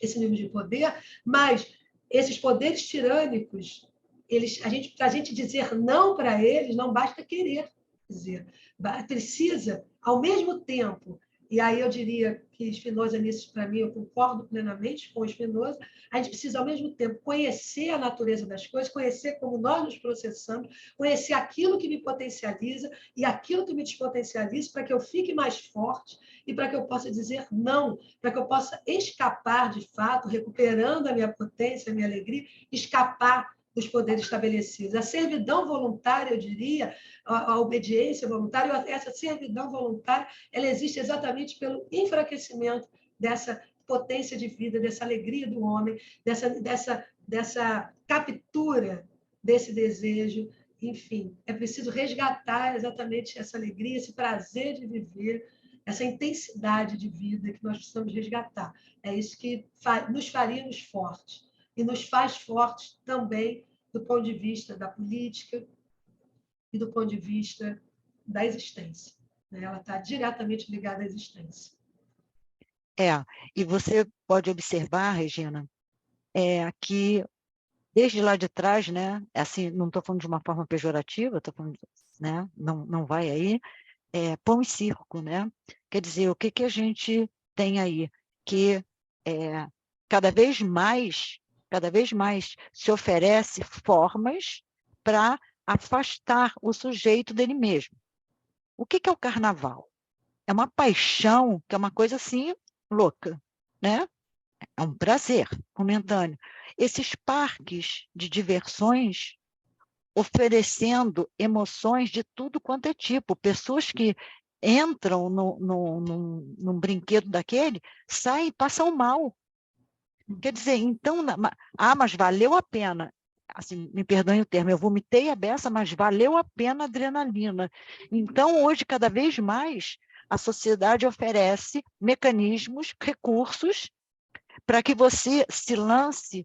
esse nível de poder, mas esses poderes tirânicos, para a gente dizer não para eles, não basta querer dizer, precisa, ao mesmo tempo, e aí eu diria que Spinoza, nisso, para mim, eu concordo plenamente com Spinoza, a gente precisa, ao mesmo tempo, conhecer a natureza das coisas, conhecer como nós nos processamos, conhecer aquilo que me potencializa e aquilo que me despotencializa, para que eu fique mais forte e para que eu possa dizer não, para que eu possa escapar, de fato, recuperando a minha potência, a minha alegria, escapar dos poderes estabelecidos. A servidão voluntária, eu diria, a obediência voluntária, essa servidão voluntária, ela existe exatamente pelo enfraquecimento dessa potência de vida, dessa alegria do homem, dessa captura desse desejo. Enfim, é preciso resgatar exatamente essa alegria, esse prazer de viver, essa intensidade de vida que nós precisamos resgatar. É isso que nos faria fortes. E nos faz fortes também do ponto de vista da política e do ponto de vista da existência. Ela está diretamente ligada à existência. E você pode observar, Regina, que desde lá de trás, né, assim, não estou falando de uma forma pejorativa, estou falando, né, não vai aí, pão e circo, né? Quer dizer, o que a gente tem aí? Que cada vez mais se oferece formas para afastar o sujeito dele mesmo. O que é o carnaval? É uma paixão, que é uma coisa assim louca, né? É um prazer momentâneo. Esses parques de diversões oferecendo emoções de tudo quanto é tipo. Pessoas que entram num brinquedo daquele, saem e passam mal. Quer dizer, então, mas valeu a pena. Assim, me perdoem o termo, eu vomitei a beça, mas valeu a pena a adrenalina. Então, hoje, cada vez mais, a sociedade oferece mecanismos, recursos, para que você se lance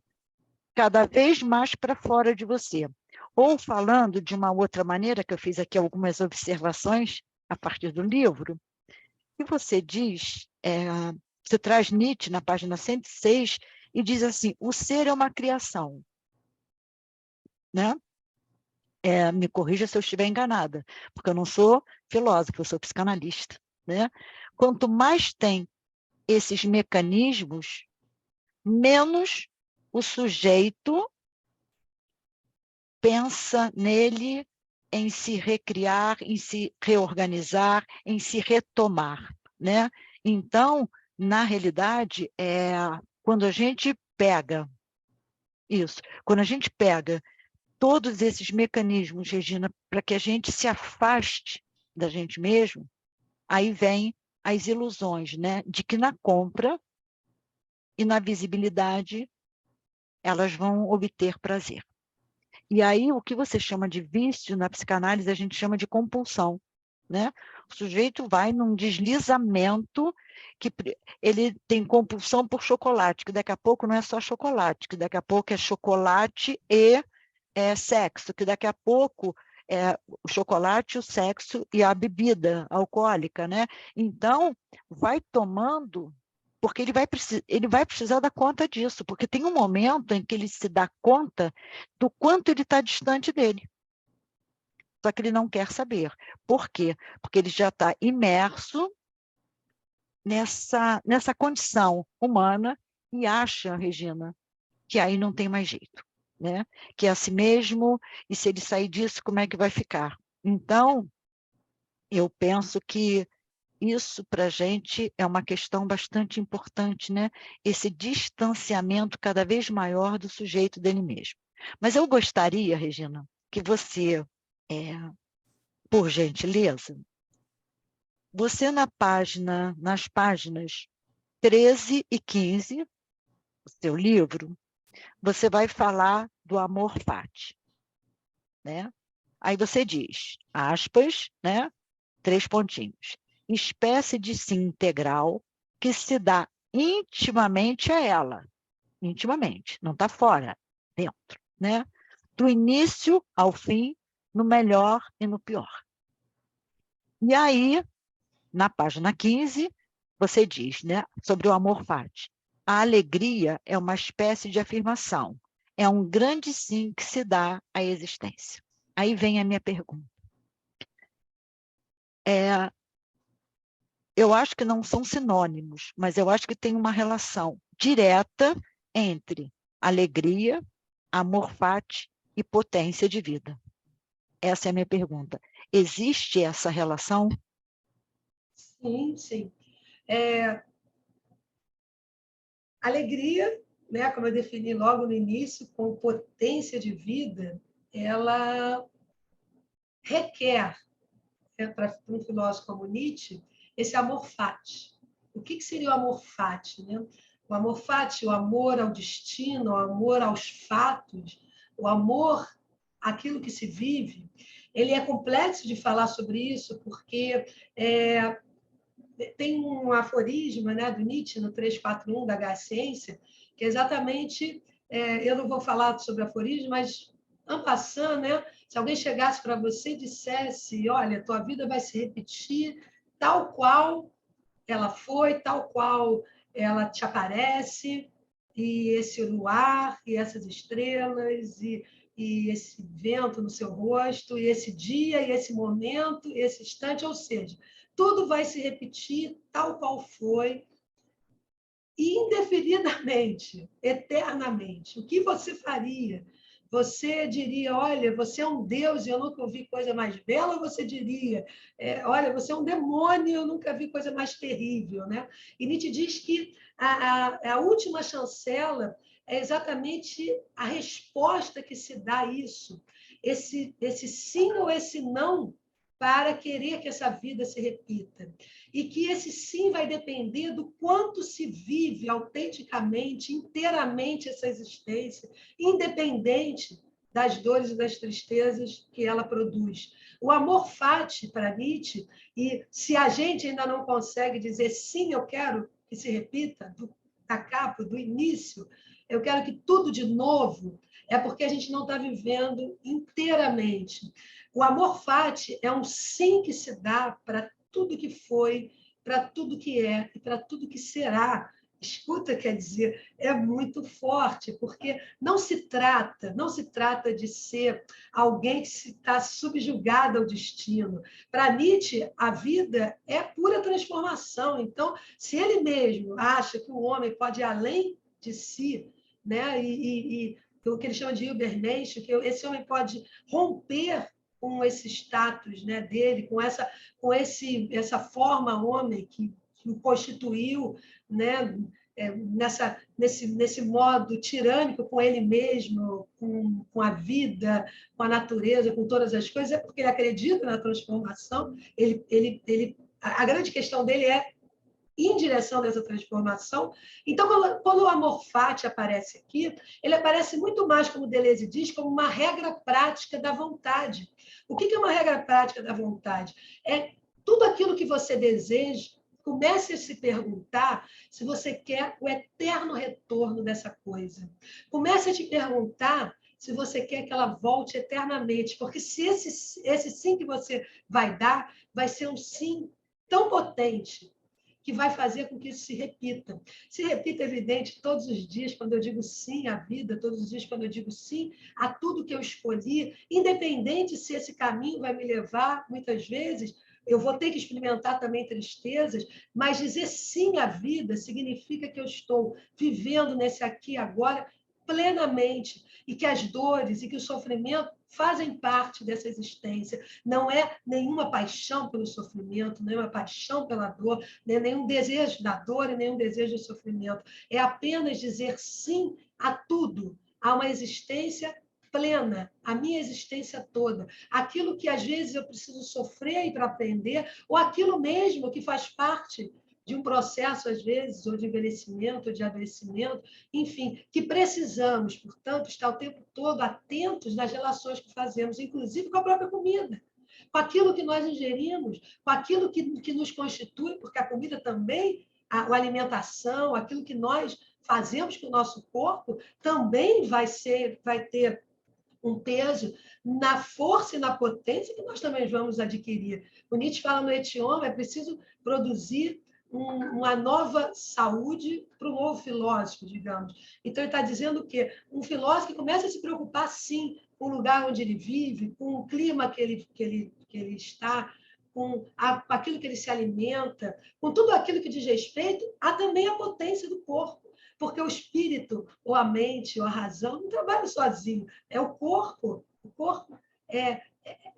cada vez mais para fora de você. Ou falando de uma outra maneira, que eu fiz aqui algumas observações a partir do livro, e você diz, você traz Nietzsche na página 106, e diz assim, o ser é uma criação. Né? Me corrija se eu estiver enganada, porque eu não sou filósofa, eu sou psicanalista. Né? Quanto mais tem esses mecanismos, menos o sujeito pensa nele em se recriar, em se reorganizar, em se retomar. Né? Então, na realidade, quando a gente pega isso, quando a gente pega todos esses mecanismos, Regina, para que a gente se afaste da gente mesmo, aí vem as ilusões, né? De que na compra e na visibilidade elas vão obter prazer. E aí o que você chama de vício na psicanálise a gente chama de compulsão, né? O sujeito vai num deslizamento que ele tem compulsão por chocolate, que daqui a pouco não é só chocolate, que daqui a pouco é chocolate e sexo, que daqui a pouco o chocolate, o sexo e a bebida alcoólica, né? Então, vai tomando, porque ele vai precisar dar conta disso, porque tem um momento em que ele se dá conta do quanto ele está distante dele. Só que ele não quer saber. Por quê? Porque ele já está imerso nessa condição humana e acha, Regina, que aí não tem mais jeito. né? Que é a si mesmo, e se ele sair disso, como é que vai ficar? Então, eu penso que isso, para a gente, é uma questão bastante importante, né? Esse distanciamento cada vez maior do sujeito dele mesmo. Mas eu gostaria, Regina, que você, por gentileza, você nas páginas 13 e 15 do seu livro, você vai falar do amor fati, né? Aí você diz, aspas, né? 3 pontinhos. Espécie de si integral que se dá intimamente a ela. Intimamente, não está fora, dentro, né? Do início ao fim, no melhor e no pior. E aí, na página 15, você diz, né, sobre o amor fati. A alegria é uma espécie de afirmação. É um grande sim que se dá à existência. Aí vem a minha pergunta. Eu acho que não são sinônimos, mas eu acho que tem uma relação direta entre alegria, amor fati e potência de vida. Essa é a minha pergunta. Existe essa relação? Sim, sim. Alegria, né, como eu defini logo no início, com potência de vida, ela requer, para um filósofo como Nietzsche, esse amor fati. O que seria o amor fati, né? O amor fati, o amor ao destino, o amor aos fatos, o amor àquilo que se vive, ele é complexo de falar sobre isso, porque tem um aforisma, né, do Nietzsche, no 341 da Ciência, que é exatamente, eu não vou falar sobre aforismo, mas, en passant, né, se alguém chegasse para você e dissesse, olha, tua vida vai se repetir tal qual ela foi, tal qual ela te aparece, e esse luar, e essas estrelas, e esse vento no seu rosto, e esse dia, e esse momento, e esse instante, ou seja, tudo vai se repetir tal qual foi, indefinidamente, eternamente. O que você faria? Você diria, olha, você é um Deus e eu nunca vi coisa mais bela, ou você diria, olha, você é um demônio e eu nunca vi coisa mais terrível, né? E Nietzsche diz que a última chancela é exatamente a resposta que se dá a isso, esse sim ou esse não para querer que essa vida se repita. E que esse sim vai depender do quanto se vive autenticamente, inteiramente essa existência, independente das dores e das tristezas que ela produz. O amor fati para Nietzsche, e se a gente ainda não consegue dizer sim, eu quero que se repita, da capa, do início, eu quero que tudo de novo, é porque a gente não está vivendo inteiramente. O amor fati é um sim que se dá para tudo que foi, para tudo que é e para tudo que será. Escuta, quer dizer, é muito forte, porque não se trata de ser alguém que está subjugado ao destino. Para Nietzsche, a vida é pura transformação. Então, se ele mesmo acha que o homem pode ir além de si, né, e o que ele chama de Übermensch, que esse homem pode romper com esse status, né, dele, essa forma homem que o constituiu, né, nesse modo tirânico com ele mesmo, com a vida, com a natureza, com todas as coisas, é porque ele acredita na transformação. A grande questão dele é em direção dessa transformação. Então, quando o amor fati aparece aqui, ele aparece muito mais, como Deleuze diz, como uma regra prática da vontade. O que é uma regra prática da vontade? É tudo aquilo que você deseja, comece a se perguntar se você quer o eterno retorno dessa coisa. Comece a te perguntar se você quer que ela volte eternamente, porque se esse sim que você vai dar vai ser um sim tão potente que vai fazer com que isso se repita. Se repita, evidente, todos os dias, quando eu digo sim à vida, todos os dias, quando eu digo sim a tudo que eu escolhi, independente se esse caminho vai me levar, muitas vezes, eu vou ter que experimentar também tristezas, mas dizer sim à vida significa que eu estou vivendo nesse aqui e agora plenamente, e que as dores e que o sofrimento fazem parte dessa existência. Não é nenhuma paixão pelo sofrimento, nenhuma paixão pela dor, nenhum desejo da dor e nenhum desejo do sofrimento. É apenas dizer sim a tudo, a uma existência plena, a minha existência toda. Aquilo que às vezes eu preciso sofrer para aprender, ou aquilo mesmo que faz parte de um processo, às vezes, ou de envelhecimento, ou de adoecimento, enfim, que precisamos, portanto, estar o tempo todo atentos nas relações que fazemos, inclusive com a própria comida, com aquilo que nós ingerimos, com aquilo que nos constitui, porque a comida também, a alimentação, aquilo que nós fazemos com o nosso corpo, também vai ter um peso na força e na potência que nós também vamos adquirir. O Nietzsche fala no Etioma, é preciso produzir uma nova saúde para o novo filósofo, digamos. Então, ele está dizendo que um filósofo que começa a se preocupar, sim, com o lugar onde ele vive, com o clima que ele está, com aquilo que ele se alimenta, com tudo aquilo que diz respeito, há também a potência do corpo, porque o espírito, ou a mente, ou a razão, não trabalham sozinho, é o corpo. O corpo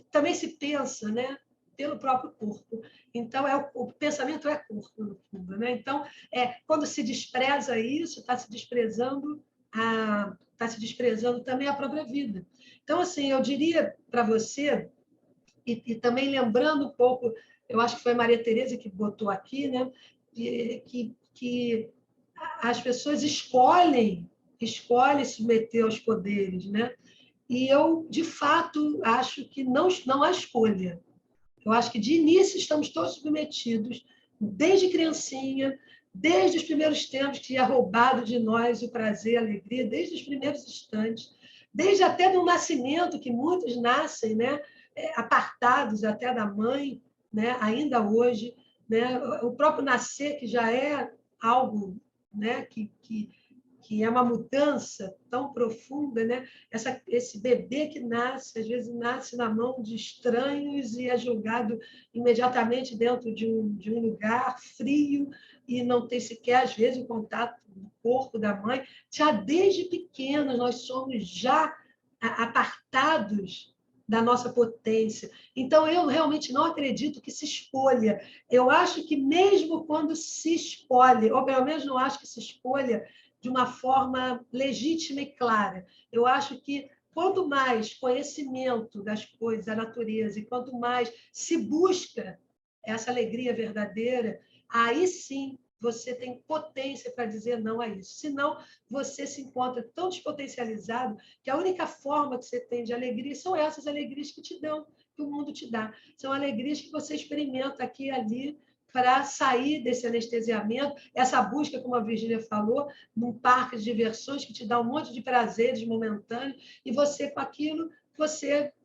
também se pensa, né? Pelo próprio corpo. Então, o pensamento é corpo, no fundo. Né? Então, quando se despreza isso, está se desprezando também a própria vida. Então, assim, eu diria para você, e também lembrando um pouco, eu acho que foi a Maria Tereza que botou aqui, né? Que as pessoas escolhem submeter aos poderes, né? E eu, de fato, acho que não há escolha. Eu acho que, de início, estamos todos submetidos, desde criancinha, desde os primeiros tempos, que é roubado de nós o prazer, a alegria, desde os primeiros instantes, desde até do nascimento, que muitos nascem, né? Apartados até da mãe, né? Ainda hoje, né? O próprio nascer, que já é algo, né? que é uma mudança tão profunda, né? Esse bebê que nasce, às vezes nasce na mão de estranhos e é jogado imediatamente dentro de um lugar frio e não tem sequer, às vezes, o contato do corpo da mãe. Já desde pequenos nós somos já apartados da nossa potência. Então, eu realmente não acredito que se escolha. Eu acho que mesmo quando se escolhe, ou pelo menos não acho que se escolha de uma forma legítima e clara. Eu acho que quanto mais conhecimento das coisas, da natureza, e quanto mais se busca essa alegria verdadeira, aí sim você tem potência para dizer não a isso. Senão, você se encontra tão despotencializado que a única forma que você tem de alegria são essas alegrias que te dão, que o mundo te dá. São alegrias que você experimenta aqui e ali, para sair desse anestesiamento, essa busca, como a Virgínia falou, num parque de diversões que te dá um monte de prazeres momentâneos, e você, com aquilo,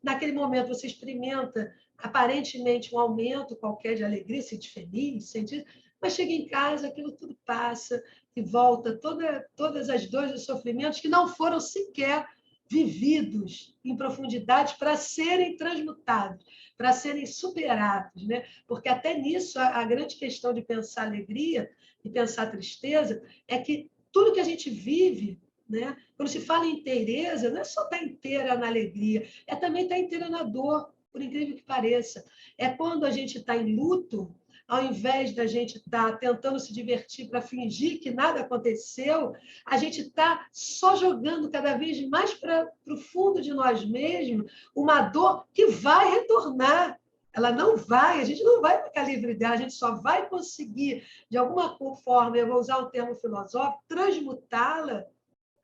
naquele momento, você experimenta aparentemente um aumento qualquer de alegria, se sente feliz, sente, mas chega em casa, aquilo tudo passa, e volta todas as dores e sofrimentos que não foram sequer vividos em profundidade para serem transmutados, para serem superados, né? Porque até nisso a grande questão de pensar alegria e pensar tristeza é que tudo que a gente vive, né? Quando se fala em inteireza, não é só estar inteira na alegria, é também estar inteira na dor, por incrível que pareça. É quando a gente está em luto, ao invés da gente estar tentando se divertir para fingir que nada aconteceu, a gente está só jogando cada vez mais para o fundo de nós mesmos uma dor que vai retornar. Ela não vai, a gente não vai ficar livre dela, a gente só vai conseguir, de alguma forma, eu vou usar um termo filosófico, transmutá-la,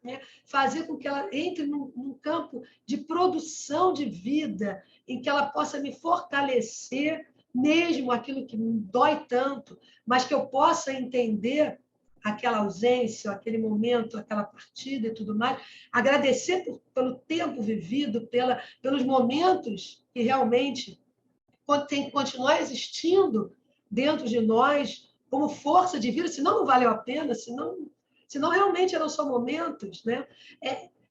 né? Fazer com que ela entre num campo de produção de vida, em que ela possa me fortalecer, mesmo aquilo que me dói tanto, mas que eu possa entender aquela ausência, aquele momento, aquela partida e tudo mais, agradecer pelo tempo vivido, pelos momentos que realmente tem que continuar existindo dentro de nós como força de vida, senão não valeu a pena, senão realmente eram só momentos, né?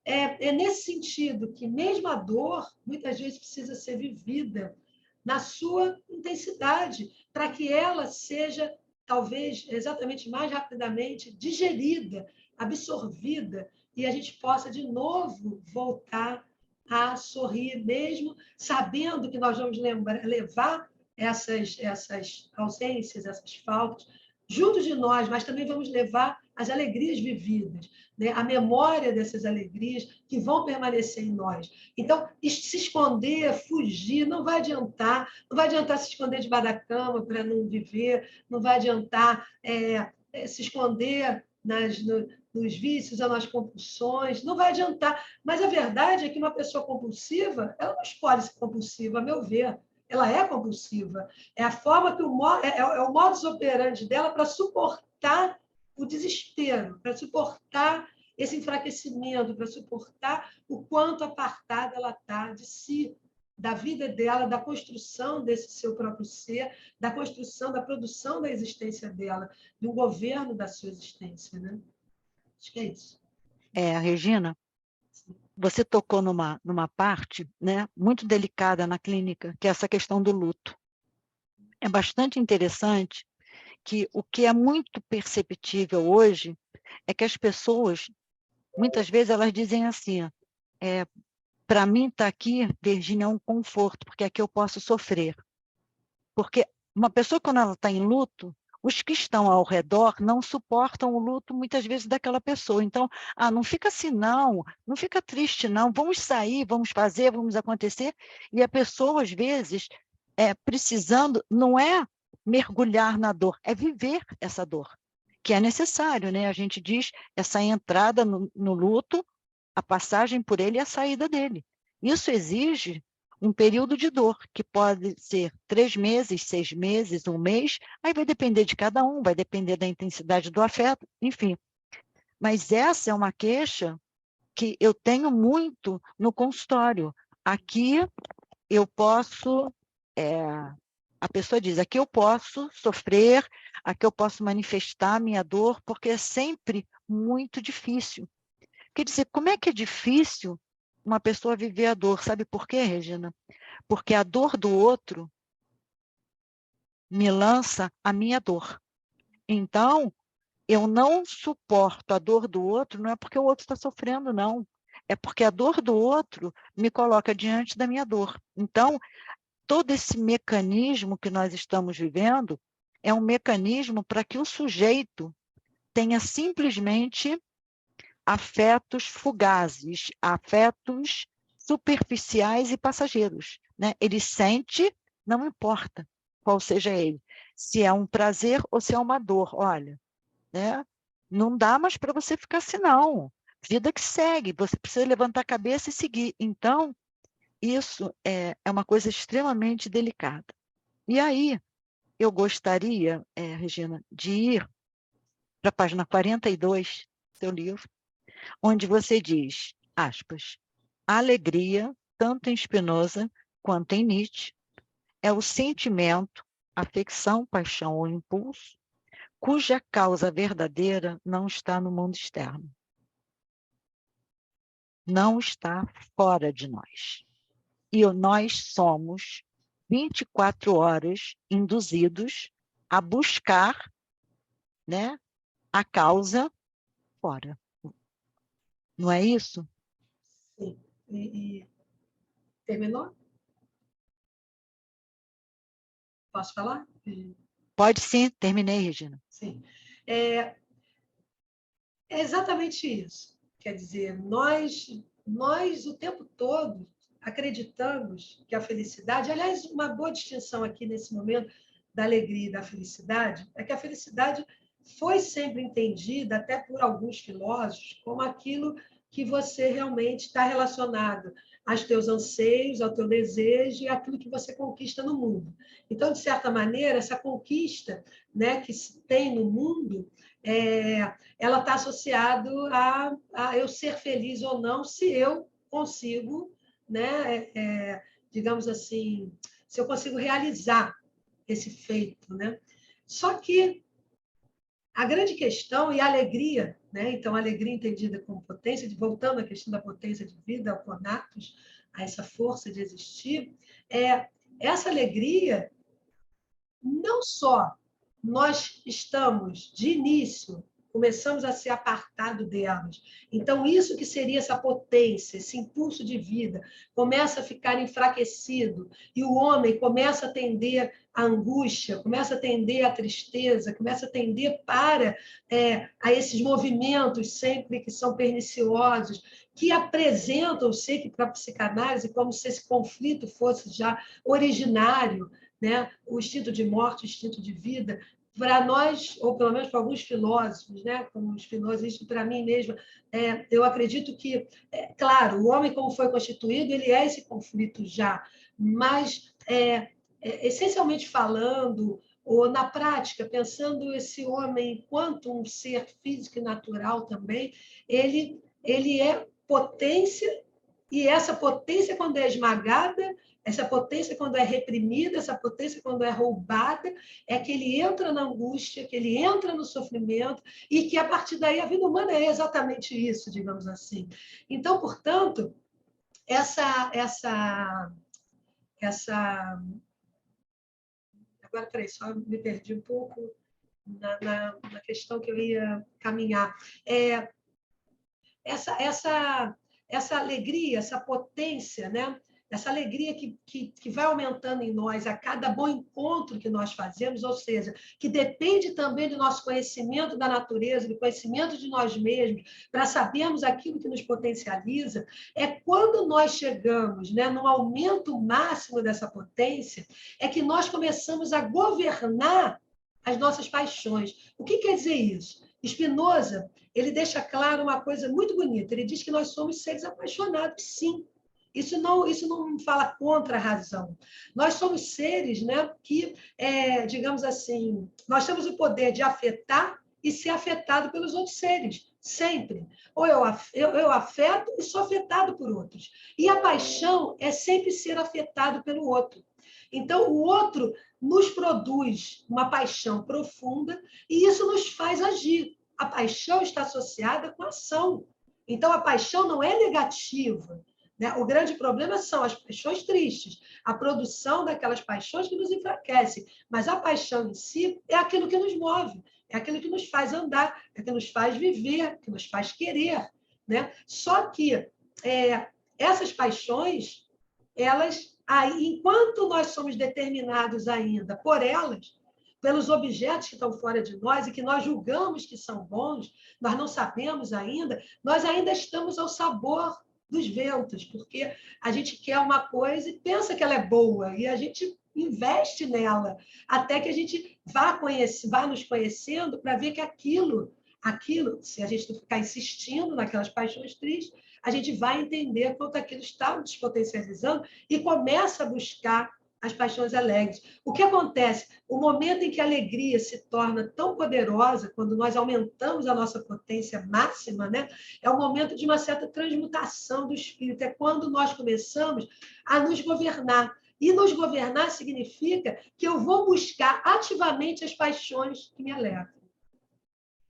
É nesse sentido que mesmo a dor, muitas vezes, precisa ser vivida na sua intensidade, para que ela seja, talvez, exatamente mais rapidamente digerida, absorvida, e a gente possa, de novo, voltar a sorrir, mesmo sabendo que nós vamos levar essas ausências, essas faltas, junto de nós, mas também vamos levar as alegrias vividas, né? A memória dessas alegrias que vão permanecer em nós. Então, se esconder, fugir, não vai adiantar. Não vai adiantar se esconder debaixo da cama para não viver, não vai adiantar se esconder nos vícios ou nas compulsões, não vai adiantar. Mas a verdade é que uma pessoa compulsiva, ela não escolhe ser compulsiva, a meu ver. Ela é compulsiva. É a forma que o modus operandi dela para suportar o desespero, para suportar esse enfraquecimento, para suportar o quanto apartada ela está de si, da vida dela, da construção desse seu próprio ser, da construção, da produção da existência dela, do governo da sua existência, né? Acho que é isso. Regina, você tocou numa parte, né, muito delicada na clínica, que é essa questão do luto. É bastante interessante que o que é muito perceptível hoje é que as pessoas, muitas vezes, elas dizem assim, para mim estar aqui, Virgínia, é um conforto, porque aqui eu posso sofrer. Porque uma pessoa, quando ela está em luto, os que estão ao redor não suportam o luto, muitas vezes, daquela pessoa. Então, não fica assim, não fica triste, não. Vamos sair, vamos fazer, vamos acontecer. E a pessoa, às vezes, precisando, não é mergulhar na dor, é viver essa dor, que é necessário, né? A gente diz essa entrada no luto, a passagem por ele e a saída dele. Isso exige um período de dor, que pode ser 3 meses, 6 meses, 1 mês, aí vai depender de cada um, vai depender da intensidade do afeto, enfim. Mas essa é uma queixa que eu tenho muito no consultório. Aqui eu posso, a pessoa diz, aqui eu posso sofrer, aqui eu posso manifestar a minha dor, porque é sempre muito difícil. Quer dizer, como é que é difícil uma pessoa viver a dor? Sabe por quê, Regina? Porque a dor do outro me lança a minha dor. Então, eu não suporto a dor do outro, não é porque o outro está sofrendo, não. É porque a dor do outro me coloca diante da minha dor. Então, todo esse mecanismo que nós estamos vivendo é um mecanismo para que o sujeito tenha simplesmente afetos fugazes, afetos superficiais e passageiros, né? Ele sente, não importa qual seja ele, se é um prazer ou se é uma dor. Olha, né? Não dá mais para você ficar assim, não. Vida que segue, você precisa levantar a cabeça e seguir. Então, isso é uma coisa extremamente delicada. E aí, eu gostaria, Regina, de ir para a página 42 do seu livro, onde você diz, aspas, a alegria, tanto em Spinoza quanto em Nietzsche, é o sentimento, afecção, paixão ou impulso, cuja causa verdadeira não está no mundo externo. Não está fora de nós. E nós somos 24 horas induzidos a buscar, né, a causa fora. Não é isso? Sim. E terminou? Posso falar? Pode sim, terminei, Regina. Sim. É exatamente isso. Quer dizer, nós o tempo todo acreditamos que a felicidade, aliás, uma boa distinção aqui nesse momento da alegria e da felicidade, é que a felicidade foi sempre entendida, até por alguns filósofos, como aquilo que você realmente está relacionado aos teus anseios, ao teu desejo e àquilo que você conquista no mundo. Então, de certa maneira, essa conquista, né, que se tem no mundo, ela está associada a eu ser feliz ou não, se eu consigo, né, digamos assim, se eu consigo realizar esse feito, né? Só que a grande questão e a alegria, né? Então, a alegria entendida como potência, voltando à questão da potência de vida, ao conatos, a essa força de existir, essa alegria, não só nós estamos, de início, começamos a ser apartados delas. Então, isso que seria essa potência, esse impulso de vida, começa a ficar enfraquecido, e o homem começa a tender à angústia, começa a tender à tristeza, começa a tender para a esses movimentos sempre que são perniciosos, que apresentam, eu sei que para a psicanálise, como se esse conflito fosse já originário, né? O instinto de morte, o instinto de vida, para nós, ou pelo menos para alguns filósofos, né? Como os filósofos, isso para mim mesma, eu acredito que, claro, o homem como foi constituído, ele é esse conflito já, mas, essencialmente falando, ou na prática, pensando esse homem enquanto um ser físico e natural também, ele é potência, e essa potência, quando é esmagada, essa potência, quando é reprimida, essa potência, quando é roubada, é que ele entra na angústia, que ele entra no sofrimento, e que, a partir daí, a vida humana é exatamente isso, digamos assim. Então, portanto, essa agora, peraí, só me perdi um pouco na questão que eu ia caminhar. Essa alegria, essa potência, né? Essa alegria que vai aumentando em nós a cada bom encontro que nós fazemos, ou seja, que depende também do nosso conhecimento da natureza, do conhecimento de nós mesmos, para sabermos aquilo que nos potencializa, é quando nós chegamos, né, no aumento máximo dessa potência, é que nós começamos a governar as nossas paixões. O que quer dizer isso? Spinoza, ele deixa claro uma coisa muito bonita. Ele diz que nós somos seres apaixonados, sim. Isso não fala contra a razão. Nós somos seres, né, que, digamos assim, nós temos o poder de afetar e ser afetado pelos outros seres, sempre. Ou eu afeto e sou afetado por outros. E a paixão é sempre ser afetado pelo outro. Então, o outro nos produz uma paixão profunda e isso nos faz agir. A paixão está associada com a ação. Então, a paixão não é negativa, né? O grande problema são as paixões tristes, a produção daquelas paixões que nos enfraquecem. Mas a paixão em si é aquilo que nos move, é aquilo que nos faz andar, é aquilo que nos faz viver, que nos faz querer, né? Só que essas paixões, elas, aí, enquanto nós somos determinados ainda por elas, pelos objetos que estão fora de nós e que nós julgamos que são bons, nós não sabemos ainda, nós ainda estamos ao sabor dos ventos, porque a gente quer uma coisa e pensa que ela é boa, e a gente investe nela, até que a gente vá nos conhecendo para ver que aquilo, se a gente não ficar insistindo naquelas paixões tristes, a gente vai entender quanto aquilo está nos potencializando e começa a buscar as paixões alegres. O que acontece? O momento em que a alegria se torna tão poderosa, quando nós aumentamos a nossa potência máxima, né? É o momento de uma certa transmutação do espírito, é quando nós começamos a nos governar. E nos governar significa que eu vou buscar ativamente as paixões que me alegram.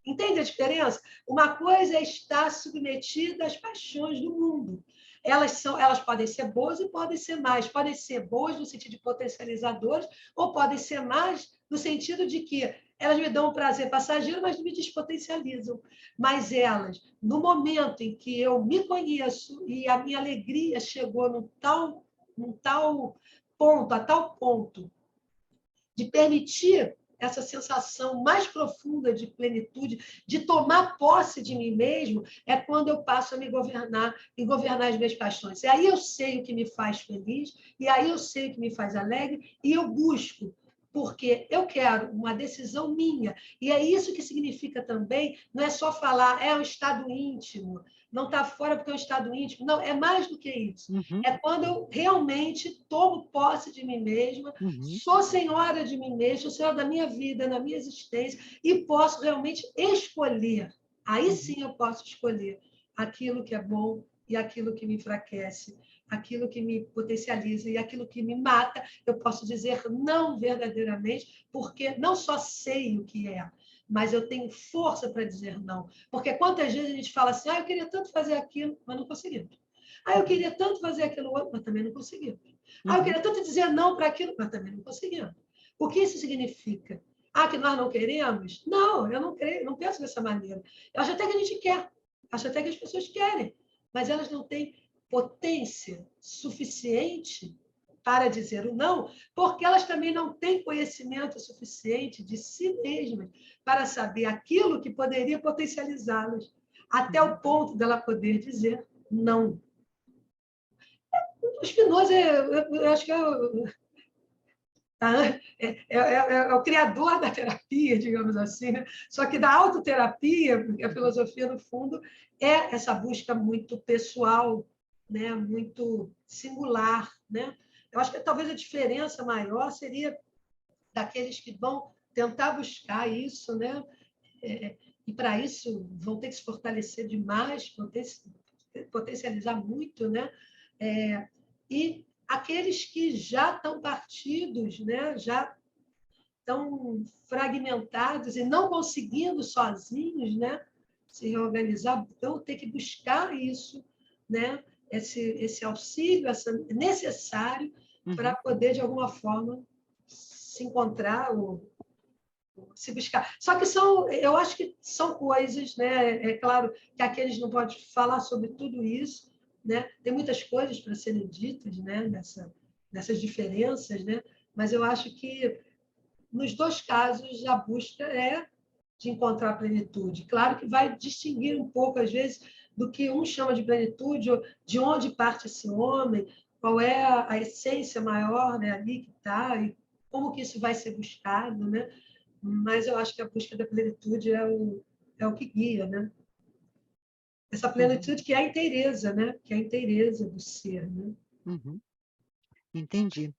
Entende a diferença? Uma coisa é estar submetida às paixões do mundo. Elas podem ser boas e podem ser más. Podem ser boas no sentido de potencializadoras ou podem ser más no sentido de que elas me dão um prazer passageiro, mas não me despotencializam. Mas elas, no momento em que eu me conheço e a minha alegria chegou num tal ponto, a tal ponto de permitir essa sensação mais profunda de plenitude, de tomar posse de mim mesmo, é quando eu passo a me governar e governar as minhas paixões. E aí eu sei o que me faz feliz, e aí eu sei o que me faz alegre, e eu busco, porque eu quero uma decisão minha. E é isso que significa também, não é só falar, é um estado íntimo, não está fora porque é um estado íntimo. Não, é mais do que isso. Uhum. É quando eu realmente tomo posse de mim mesma, sou senhora de mim mesma, sou senhora da minha vida, da minha existência, e posso realmente escolher. Aí sim eu posso escolher aquilo que é bom e aquilo que me enfraquece, aquilo que me potencializa e aquilo que me mata. Eu posso dizer não verdadeiramente, porque não só sei o que é, mas eu tenho força para dizer não. Porque quantas vezes a gente fala assim, eu queria tanto fazer aquilo, mas não conseguimos. Eu queria tanto fazer aquilo outro, mas também não conseguimos. Eu queria tanto dizer não para aquilo, mas também não conseguimos. O que isso significa? Ah, que nós não queremos? Não, eu não creio, não penso dessa maneira. Eu acho até que a gente quer, acho até que as pessoas querem, mas elas não têm potência suficiente para dizer o não, porque elas também não têm conhecimento suficiente de si mesmas para saber aquilo que poderia potencializá-las, até o ponto dela poder dizer não. O Spinoza, eu acho que é o criador da terapia, digamos assim, né? Só que da autoterapia, porque a filosofia, no fundo, é essa busca muito pessoal, né? Muito singular. Né? Eu acho que talvez a diferença maior seria daqueles que vão tentar buscar isso, né? E para isso vão ter que se fortalecer demais, vão ter que potencializar muito, né? E aqueles que já estão partidos, né? Já tão fragmentados e não conseguindo sozinhos, né, se reorganizar, então ter que buscar isso, né, esse auxílio necessário para poder, de alguma forma, se encontrar ou se buscar. Só que eu acho que são coisas, né? É claro que aqueles não podem falar sobre tudo isso, né? Tem muitas coisas para serem ditas, né? Nessas diferenças, né? Mas eu acho que nos dois casos, a busca é de encontrar plenitude. Claro que vai distinguir um pouco, às vezes, do que um chama de plenitude, de onde parte esse homem, qual é a essência maior, né, ali que está, e como que isso vai ser buscado. Né? Mas eu acho que a busca da plenitude é o que guia. Né? Essa plenitude que é a inteireza, né? Que é a inteireza do ser. Né? Entendi.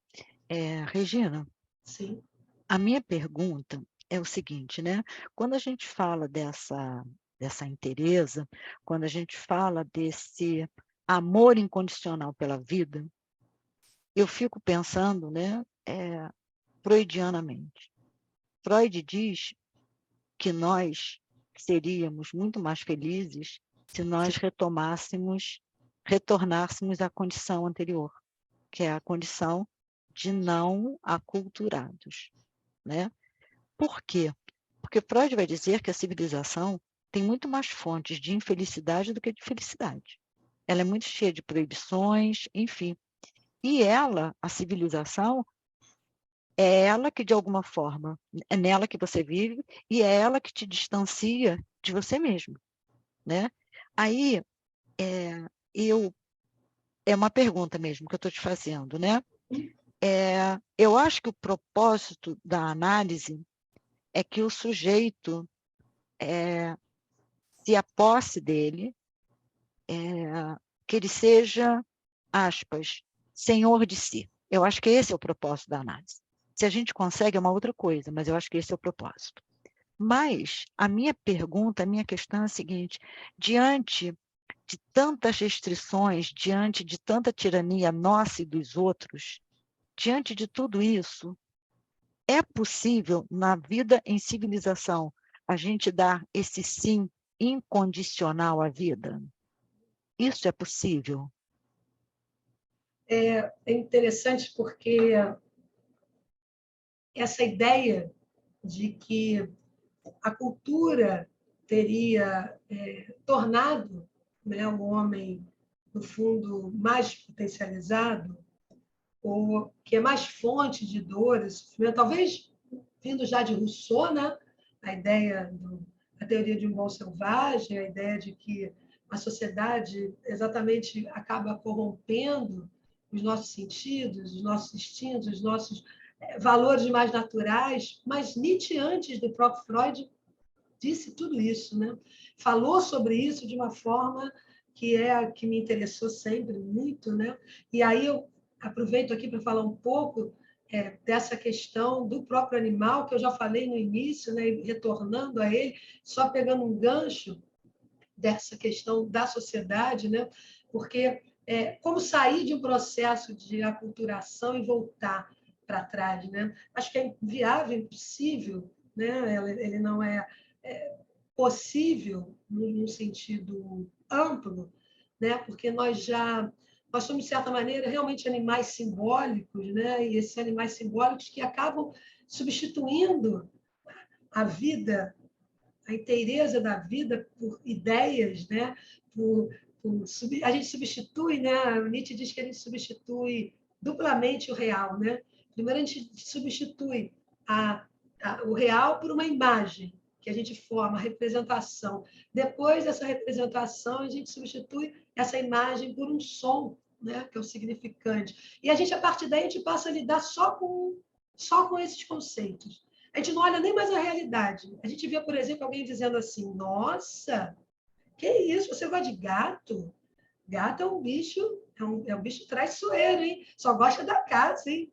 Regina, Sim. a minha pergunta é o seguinte, né? Quando a gente fala dessa inteireza, quando a gente fala desse amor incondicional pela vida, eu fico pensando, né, freudianamente. Freud diz que nós seríamos muito mais felizes se nós retornássemos à condição anterior, que é a condição de não aculturados, né? Por quê? Porque Freud vai dizer que a civilização tem muito mais fontes de infelicidade do que de felicidade. Ela é muito cheia de proibições, enfim. E ela, a civilização, é ela que, de alguma forma, é nela que você vive e é ela que te distancia de você mesmo, né? Aí, eu é uma pergunta mesmo que eu estou te fazendo, né? Eu acho que o propósito da análise é que o sujeito se aposse dele, que ele seja, aspas, senhor de si. Eu acho que esse é o propósito da análise. Se a gente consegue é uma outra coisa, mas eu acho que esse é o propósito. Mas a minha pergunta, a minha questão é a seguinte: diante de tantas restrições, diante de tanta tirania nossa e dos outros, diante de tudo isso, é possível, na vida em civilização, a gente dar esse sim incondicional à vida? Isso é possível? É interessante porque essa ideia de que a cultura teria tornado, né, o homem, no fundo, mais potencializado, ou que é mais fonte de dor e sofrimento, talvez vindo já de Rousseau, né? A ideia a teoria de um bom selvagem, a ideia de que a sociedade exatamente acaba corrompendo os nossos sentidos, os nossos instintos, os nossos valores mais naturais, mas Nietzsche, antes do próprio Freud, disse tudo isso, né? Falou sobre isso de uma forma que é a que me interessou sempre muito, né? E aí eu aproveito aqui para falar um pouco dessa questão do próprio animal, que eu já falei no início, né? E retornando a ele, só pegando um gancho dessa questão da sociedade, né? Porque como sair de um processo de aculturação e voltar para trás, né? Acho que é inviável, impossível, né? Ele não é possível num sentido amplo, né? Porque nós somos de certa maneira realmente animais simbólicos, né? E esses animais simbólicos que acabam substituindo a vida, a inteireza da vida por ideias, né? A gente substitui, né? O Nietzsche diz que a gente substitui duplamente o real, né? Primeiro a gente substitui o real por uma imagem que a gente forma, a representação. Depois dessa representação, a gente substitui essa imagem por um som, né? Que é o significante. E a gente, a partir daí, a gente passa a lidar só com esses conceitos. A gente não olha nem mais a realidade. A gente vê, por exemplo, alguém dizendo assim: nossa, que isso? Você gosta de gato? Gato é um bicho, é um bicho traiçoeiro, hein? Só gosta da casa, hein?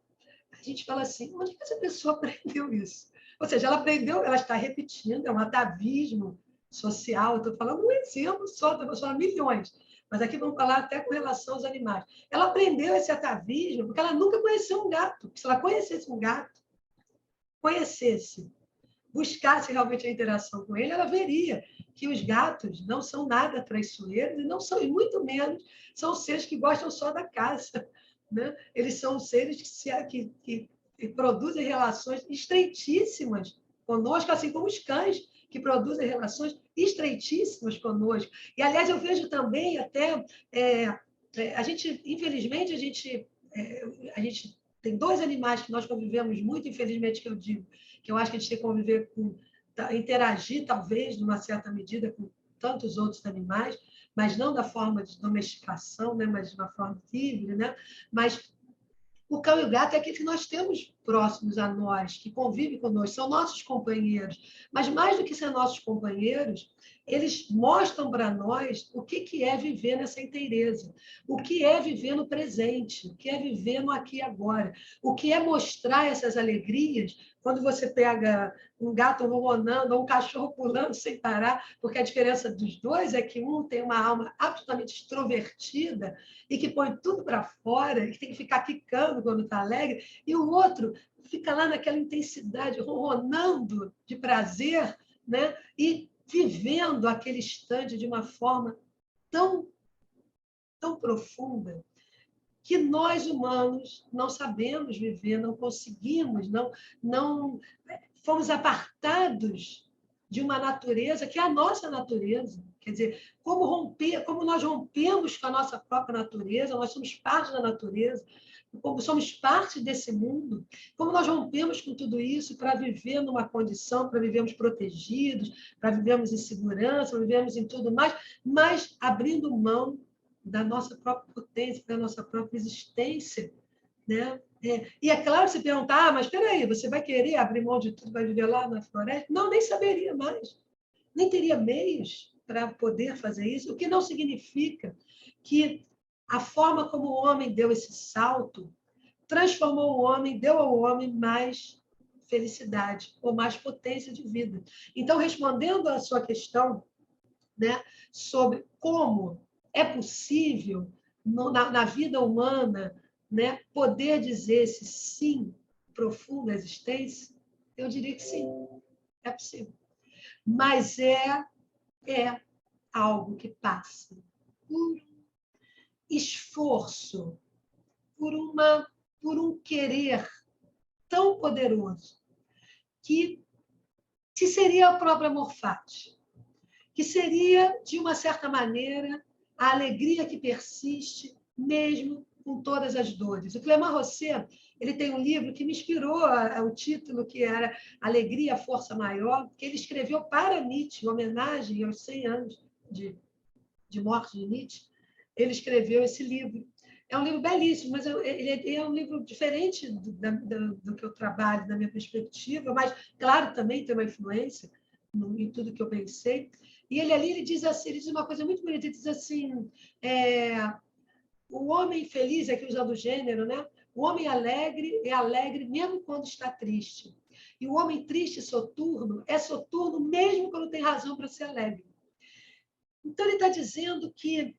A gente fala assim: onde que essa pessoa aprendeu isso? Ou seja, ela aprendeu, ela está repetindo, é um atavismo social. Eu estou falando um exemplo só, estou falando milhões. Mas aqui vamos falar até com relação aos animais. Ela aprendeu esse atavismo porque ela nunca conheceu um gato. Se ela conhecesse um gato, conhecesse, buscasse realmente a interação com ele, ela veria que os gatos não são nada traiçoeiros e não são, e muito menos são seres que gostam só da caça, né? Eles são seres que produzem relações estreitíssimas conosco, assim como os cães, que produzem relações estreitíssimas conosco. E, aliás, eu vejo também até... a gente, infelizmente, a gente tem dois animais que nós convivemos muito, infelizmente, que eu digo, que eu acho que a gente tem que conviver com, interagir, talvez, numa certa medida, com tantos outros animais, mas não da forma de domesticação, né? Mas de uma forma livre, né? Mas o cão e o gato é aquele que nós temos próximos a nós, que convivem conosco, são nossos companheiros. Mas mais do que ser nossos companheiros, eles mostram para nós o que é viver nessa inteireza, o que é viver no presente, o que é viver no aqui e agora, o que é mostrar essas alegrias quando você pega um gato ronronando ou um cachorro pulando sem parar, porque a diferença dos dois é que um tem uma alma absolutamente extrovertida e que põe tudo para fora, e que tem que ficar quicando quando está alegre, e o outro fica lá naquela intensidade, ronronando de prazer, né? E vivendo aquele instante de uma forma tão, tão profunda que nós, humanos, não sabemos viver, não conseguimos, não fomos apartados de uma natureza que é a nossa natureza. Quer dizer, como nós rompemos com a nossa própria natureza, nós somos parte da natureza, como somos parte desse mundo, como nós rompemos com tudo isso para viver numa condição, para vivermos protegidos, para vivermos em segurança, para vivermos em tudo mais, mas abrindo mão da nossa própria potência, da nossa própria existência, né? E é claro, se perguntar, mas espera aí, você vai querer abrir mão de tudo, vai viver lá na floresta? Não, nem saberia mais, nem teria meios para poder fazer isso, o que não significa que a forma como o homem deu esse salto transformou o homem, deu ao homem mais felicidade ou mais potência de vida. Então, respondendo à sua questão, né, sobre como é possível, na vida humana, né, poder dizer esse sim profundo à existência, eu diria que sim, é possível. Mas é algo que passa por esforço, por um querer tão poderoso, que seria a própria amor fati, que seria, de uma certa maneira, a alegria que persiste, mesmo com todas as dores. O Clément Rosset, ele tem um livro que me inspirou o título, que era Alegria, Força Maior, que ele escreveu para Nietzsche, em homenagem aos 100 anos de morte de Nietzsche. Ele escreveu esse livro. É um livro belíssimo, mas ele é um livro diferente do que eu trabalho, da minha perspectiva, mas, claro, também tem uma influência em tudo que eu pensei. E ele diz assim, ele diz uma coisa muito bonita, ele diz assim, o homem feliz, aqui usando o gênero, né? O homem alegre é alegre mesmo quando está triste. E o homem triste e soturno é soturno mesmo quando tem razão para ser alegre. Então, ele está dizendo que,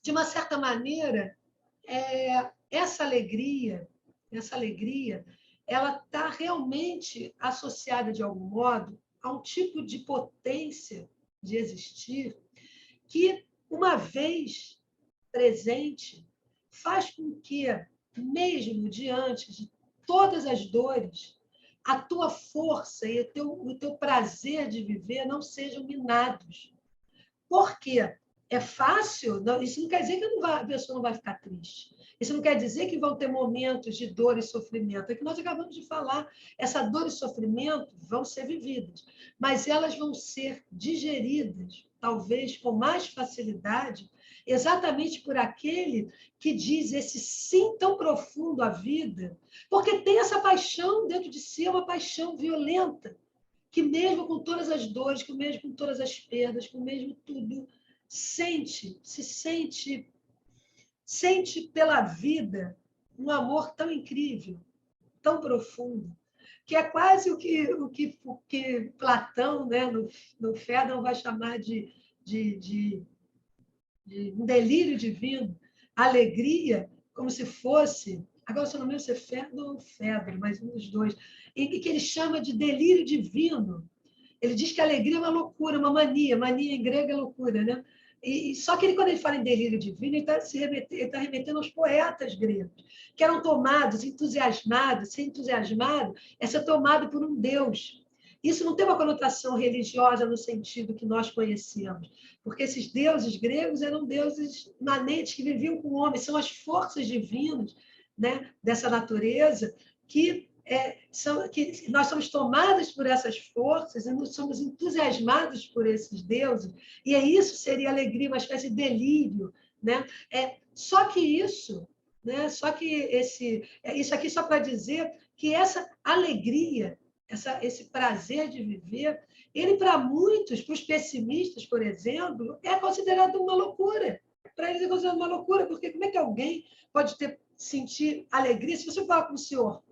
de uma certa maneira, essa alegria, ela está realmente associada, de algum modo, a um tipo de potência de existir que, uma vez presente, faz com que, mesmo diante de todas as dores, a tua força e o teu prazer de viver não sejam minados. Por quê? É fácil? Não, isso não quer dizer que a pessoa não vai ficar triste. Isso não quer dizer que vão ter momentos de dor e sofrimento. É que nós acabamos de falar. Essa dor e sofrimento vão ser vividas, mas elas vão ser digeridas, talvez com mais facilidade, exatamente por aquele que diz esse sim tão profundo à vida, porque tem essa paixão dentro de si, uma paixão violenta, que mesmo com todas as dores, que mesmo com todas as perdas, com mesmo tudo, sente pela vida um amor tão incrível, tão profundo, que é quase o que Platão, né, no Fédon, vai chamar de um delírio divino, alegria, como se fosse, agora se eu não me lembro se é Fédon ou Fédon, mas um dos dois, e que ele chama de delírio divino. Ele diz que a alegria é uma loucura, uma mania. Mania em grego é loucura, né? Só que quando ele fala em delírio divino, ele está remetendo aos poetas gregos, que eram tomados, entusiasmados. Ser entusiasmado é ser tomado por um Deus. Isso não tem uma conotação religiosa no sentido que nós conhecemos, porque esses deuses gregos eram deuses imanentes que viviam com o homem, são as forças divinas, né, dessa natureza que que nós somos tomados por essas forças e nós somos entusiasmados por esses deuses, e isso seria alegria, uma espécie de delírio, né? Só que isso, né? Isso aqui só para dizer que essa alegria, esse prazer de viver, ele para muitos, para os pessimistas, por exemplo, é considerado uma loucura. Para eles é considerado uma loucura, porque como é que alguém pode sentir alegria? Se você falar com o senhor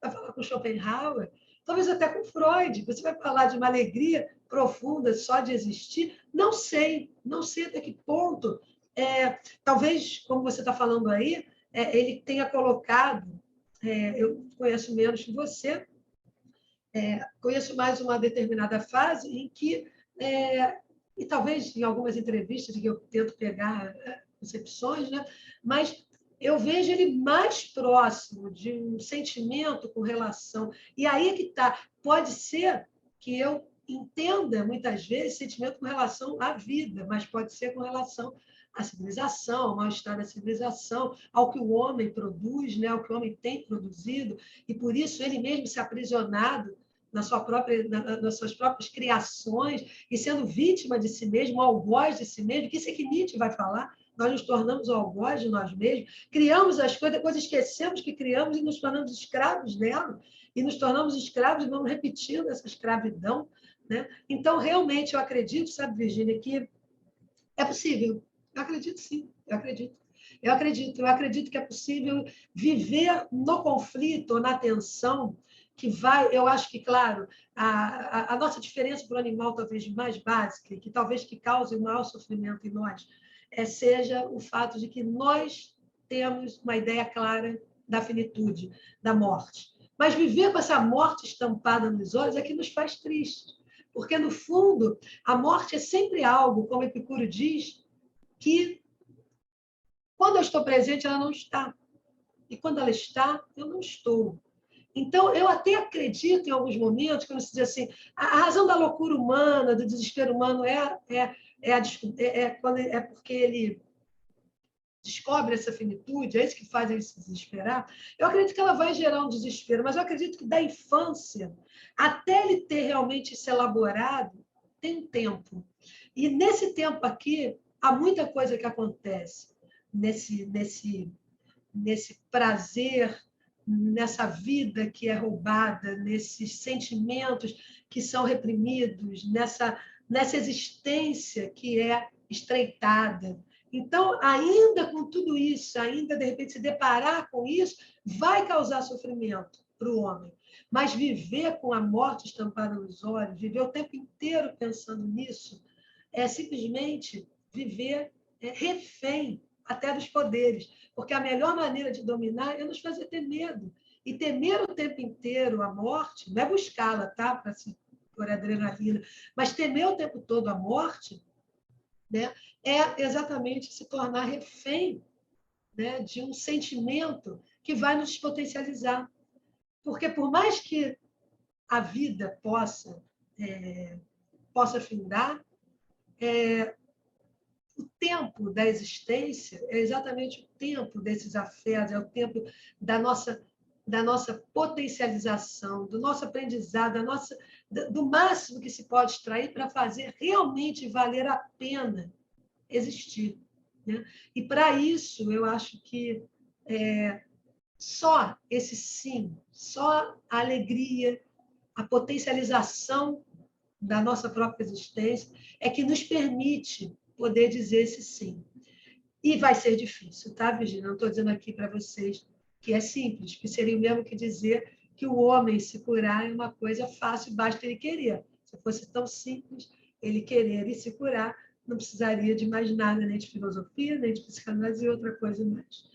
vai falar com Schopenhauer, talvez até com Freud, você vai falar de uma alegria profunda só de existir? Não sei até que ponto. Talvez, como você está falando aí, ele tenha colocado, eu conheço menos que você, conheço mais uma determinada fase em que, e talvez em algumas entrevistas que eu tento pegar concepções, né? Mas eu vejo ele mais próximo de um sentimento com relação. E aí é que está. Pode ser que eu entenda, muitas vezes, sentimento com relação à vida, mas pode ser com relação à civilização, ao mal-estar da civilização, ao que o homem produz, né? Ao que o homem tem produzido, e por isso ele mesmo se aprisionado nas suas próprias criações e sendo vítima de si mesmo, algoz de si mesmo, que isso é que Nietzsche vai falar. Nós nos tornamos algoz de nós mesmos, criamos as coisas, depois esquecemos que criamos e nos tornamos escravos dela, e nos tornamos escravos e vamos repetindo essa escravidão, né? Então, realmente, eu acredito, sabe, Virgínia, que é possível. Eu acredito, sim, eu acredito. Eu acredito que é possível viver no conflito, na tensão, que vai, eu acho que, claro, a nossa diferença para o animal talvez mais básica, que talvez que cause o maior sofrimento em nós, seja o fato de que nós temos uma ideia clara da finitude, da morte. Mas viver com essa morte estampada nos olhos é que nos faz tristes, porque, no fundo, a morte é sempre algo, como Epicuro diz, que, quando eu estou presente, ela não está. E quando ela está, eu não estou. Então, eu até acredito, em alguns momentos, quando se diz assim, a razão da loucura humana, do desespero humano, porque ele descobre essa finitude, é isso que faz ele se desesperar. Eu acredito que ela vai gerar um desespero, mas eu acredito que da infância, até ele ter realmente se elaborado, tem um tempo. E nesse tempo aqui, há muita coisa que acontece nesse prazer, nessa vida que é roubada, nesses sentimentos que são reprimidos, nessa existência que é estreitada. Então, ainda com tudo isso, ainda de repente se deparar com isso, vai causar sofrimento para o homem. Mas viver com a morte estampada nos olhos, viver o tempo inteiro pensando nisso, é simplesmente viver refém até dos poderes. Porque a melhor maneira de dominar é nos fazer ter medo. E temer o tempo inteiro a morte, não é buscá-la, tá? Para se por adrenalina, mas temer o tempo todo a morte, né, é exatamente se tornar refém, né, de um sentimento que vai nos potencializar. Porque por mais que a vida possa findar, o tempo da existência é exatamente o tempo desses afetos, é o tempo da nossa potencialização, do nosso aprendizado, do máximo que se pode extrair para fazer realmente valer a pena existir. Né? E, para isso, eu acho que só esse sim, só a alegria, a potencialização da nossa própria existência é que nos permite poder dizer esse sim. E vai ser difícil, tá, Virginia? Não estou dizendo aqui para vocês que é simples, que seria o mesmo que dizer que o homem se curar é uma coisa fácil, basta ele querer. Se fosse tão simples ele querer e se curar, não precisaria de mais nada, nem de filosofia, nem de psicanálise e outra coisa mais.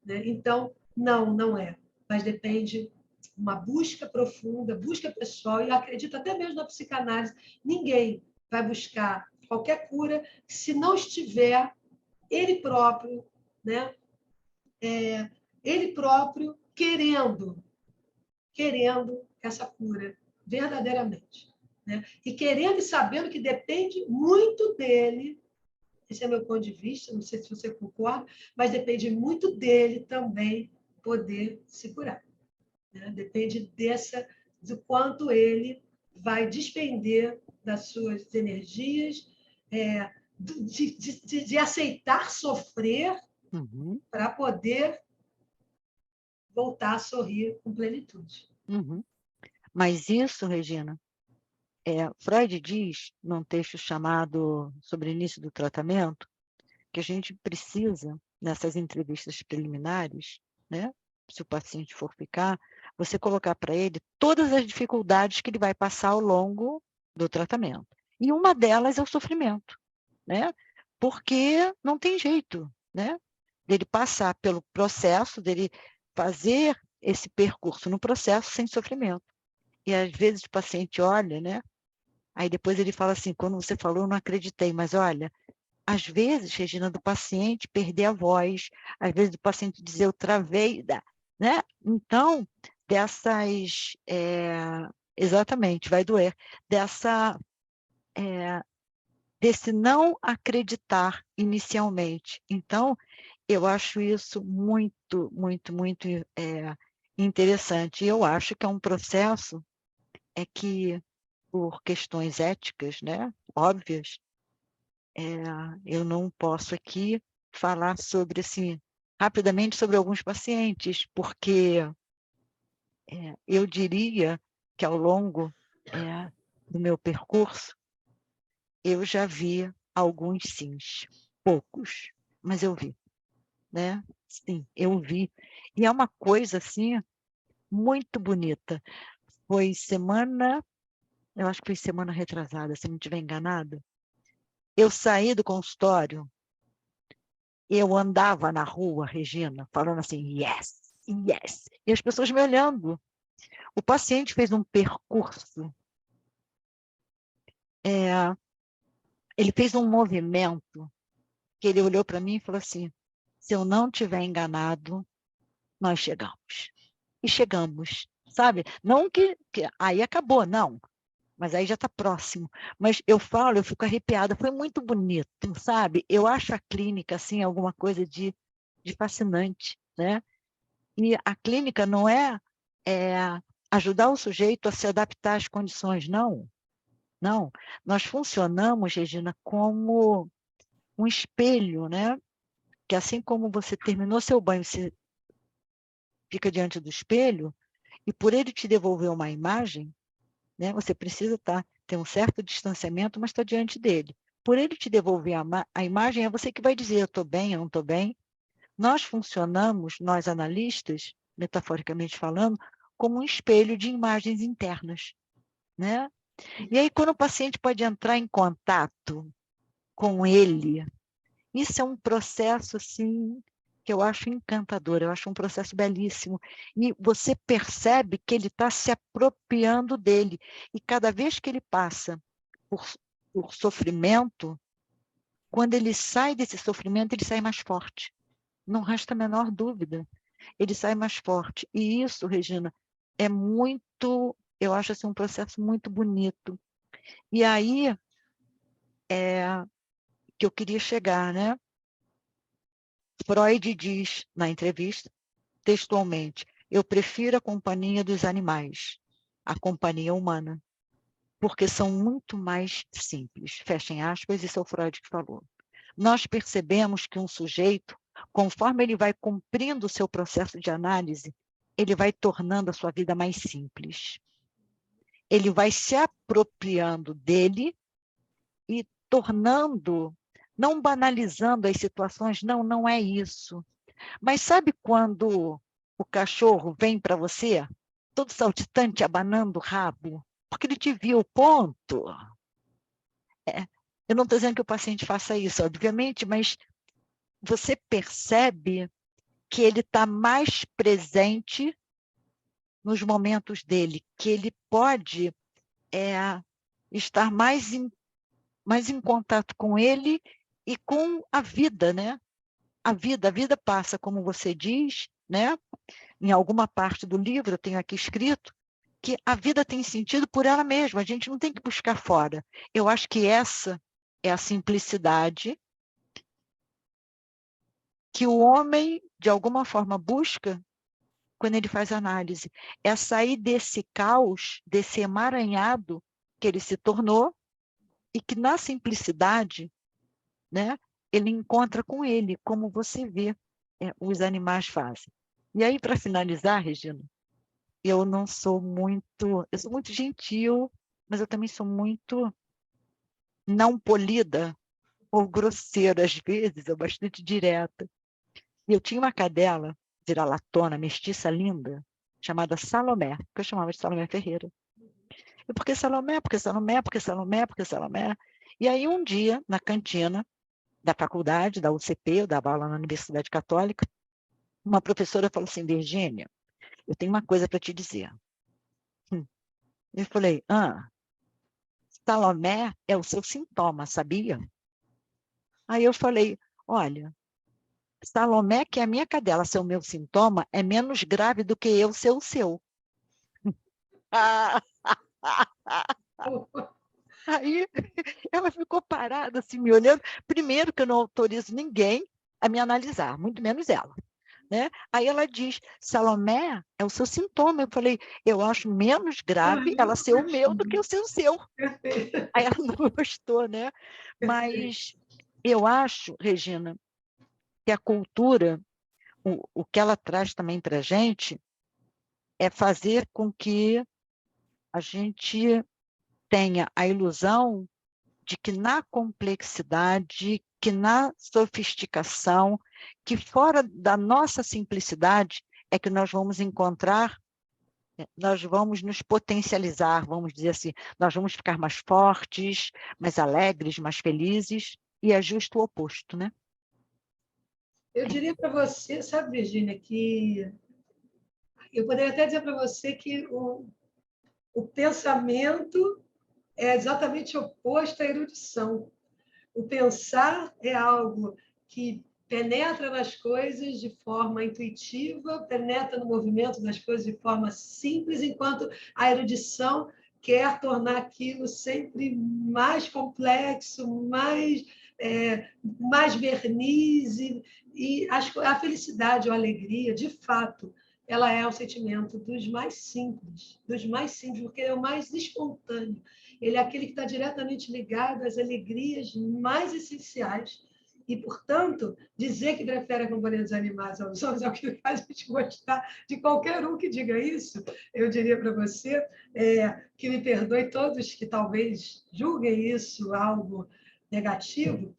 Né? Então, não é. Mas depende uma busca profunda, busca pessoal, e acredito até mesmo na psicanálise. Ninguém vai buscar qualquer cura se não estiver ele próprio, né? Ele próprio querendo essa cura verdadeiramente. Né? E querendo e sabendo que depende muito dele, esse é meu ponto de vista, não sei se você concorda, mas depende muito dele também poder se curar. Né? Depende do quanto ele vai despender das suas energias, de aceitar sofrer para poder voltar a sorrir com plenitude. Mas isso, Regina, Freud diz, num texto chamado Sobre o Início do Tratamento, que a gente precisa, nessas entrevistas preliminares, né, se o paciente for ficar, você colocar para ele todas as dificuldades que ele vai passar ao longo do tratamento. E uma delas é o sofrimento, né? Porque não tem jeito, né? Dele passar pelo processo, dele fazer esse percurso no processo sem sofrimento. E às vezes o paciente olha, né? Aí depois ele fala assim, quando você falou, eu não acreditei, mas olha, às vezes, Regina, do paciente perder a voz, às vezes do paciente dizer eu travei, né? Então, exatamente, vai doer, desse não acreditar inicialmente. Então, eu acho isso muito, muito, muito interessante. E eu acho que é um processo que, por questões éticas, né, óbvias, eu não posso aqui falar sobre, assim, rapidamente sobre alguns pacientes, porque eu diria que ao longo do meu percurso, eu já vi alguns sims, poucos, mas eu vi, né? Sim, eu vi. E é uma coisa, assim, muito bonita. Foi eu acho que foi semana retrasada, se não estiver enganada. Eu saí do consultório, eu andava na rua, Regina, falando assim, yes, yes. E as pessoas me olhando. O paciente fez um percurso, ele fez um movimento, que ele olhou para mim e falou assim, se eu não estiver enganado, nós chegamos. E chegamos, sabe? Não que aí acabou, não. Mas aí já está próximo. Mas eu fico arrepiada, foi muito bonito, sabe? Eu acho a clínica, assim, alguma coisa de fascinante, né? E a clínica não é ajudar o sujeito a se adaptar às condições, não. Não. Nós funcionamos, Regina, como um espelho, né? Que assim como você terminou seu banho, você fica diante do espelho, e por ele te devolver uma imagem, né? Você precisa ter um certo distanciamento, mas está diante dele. Por ele te devolver a imagem, é você que vai dizer, eu estou bem, eu não estou bem. Nós funcionamos, nós analistas, metaforicamente falando, como um espelho de imagens internas, né? E aí, quando o paciente pode entrar em contato com ele, isso é um processo, assim, que eu acho encantador, eu acho um processo belíssimo. E você percebe que ele está se apropriando dele. E cada vez que ele passa por sofrimento, quando ele sai desse sofrimento, ele sai mais forte. Não resta a menor dúvida. Ele sai mais forte. E isso, Regina, é muito Eu acho assim, um processo muito bonito. E aí que eu queria chegar, né? Freud diz na entrevista, textualmente, eu prefiro a companhia dos animais, a companhia humana, porque são muito mais simples. Fechem aspas, isso é o Freud que falou. Nós percebemos que um sujeito, conforme ele vai cumprindo o seu processo de análise, ele vai tornando a sua vida mais simples. Ele vai se apropriando dele e tornando, não banalizando as situações, não, não é isso. Mas sabe quando o cachorro vem para você, todo saltitante, abanando o rabo, porque ele te viu, ponto. Eu não estou dizendo que o paciente faça isso, obviamente, mas você percebe que ele está mais presente nos momentos dele, que ele pode estar mais em contato com ele e com a vida, né? A vida passa, como você diz, né? Em alguma parte do livro, eu tenho aqui escrito, que a vida tem sentido por ela mesma, a gente não tem que buscar fora. Eu acho que essa é a simplicidade que o homem, de alguma forma, busca quando ele faz análise. É sair desse caos, desse emaranhado que ele se tornou, e que na simplicidade, né, ele encontra com ele, como você vê os animais fazem. E aí, para finalizar, Regina, eu sou muito gentil, mas eu também sou muito não polida ou grosseira às vezes, ou bastante direta. E eu tinha uma cadela, vira-latona, mestiça linda, chamada Salomé, que eu chamava de Salomé Ferreira. E por que Salomé? Porque Salomé, porque Salomé, porque Salomé. E aí um dia, na cantina da faculdade, da UCP, eu dava aula na Universidade Católica, uma professora falou assim, Virgínia, eu tenho uma coisa para te dizer. Eu falei, Salomé é o seu sintoma, sabia? Aí eu falei, olha, Salomé, que é a minha cadela, ser o meu sintoma, é menos grave do que eu ser o seu. Aí ela ficou parada, assim, me olhando. Primeiro que eu não autorizo ninguém a me analisar, muito menos ela. Né? Aí ela diz, Salomé é o seu sintoma. Eu falei, eu acho menos grave ela ser o meu do que o seu. Aí ela não gostou, né? Mas eu acho, Regina, que a cultura, o que ela traz também para a gente, é fazer com que a gente tenha a ilusão de que na complexidade, que na sofisticação, que fora da nossa simplicidade é que nós vamos encontrar, nós vamos nos potencializar, vamos dizer assim, nós vamos ficar mais fortes, mais alegres, mais felizes, e é justo o oposto, né? Eu diria para você, sabe, Virgínia, que eu poderia até dizer para você que o pensamento é exatamente oposto à erudição. O pensar é algo que penetra nas coisas de forma intuitiva, penetra no movimento das coisas de forma simples, enquanto a erudição quer tornar aquilo sempre mais complexo, mais verniz, e a felicidade ou a alegria, de fato, ela é o sentimento dos mais simples, porque ele é o mais espontâneo. Ele é aquele que está diretamente ligado às alegrias mais essenciais. E, portanto, dizer que prefere a companhia dos animais aos homens é o que faz a gente gostar de qualquer um que diga isso. Eu diria para você que me perdoe todos que talvez julguem isso algo negativo.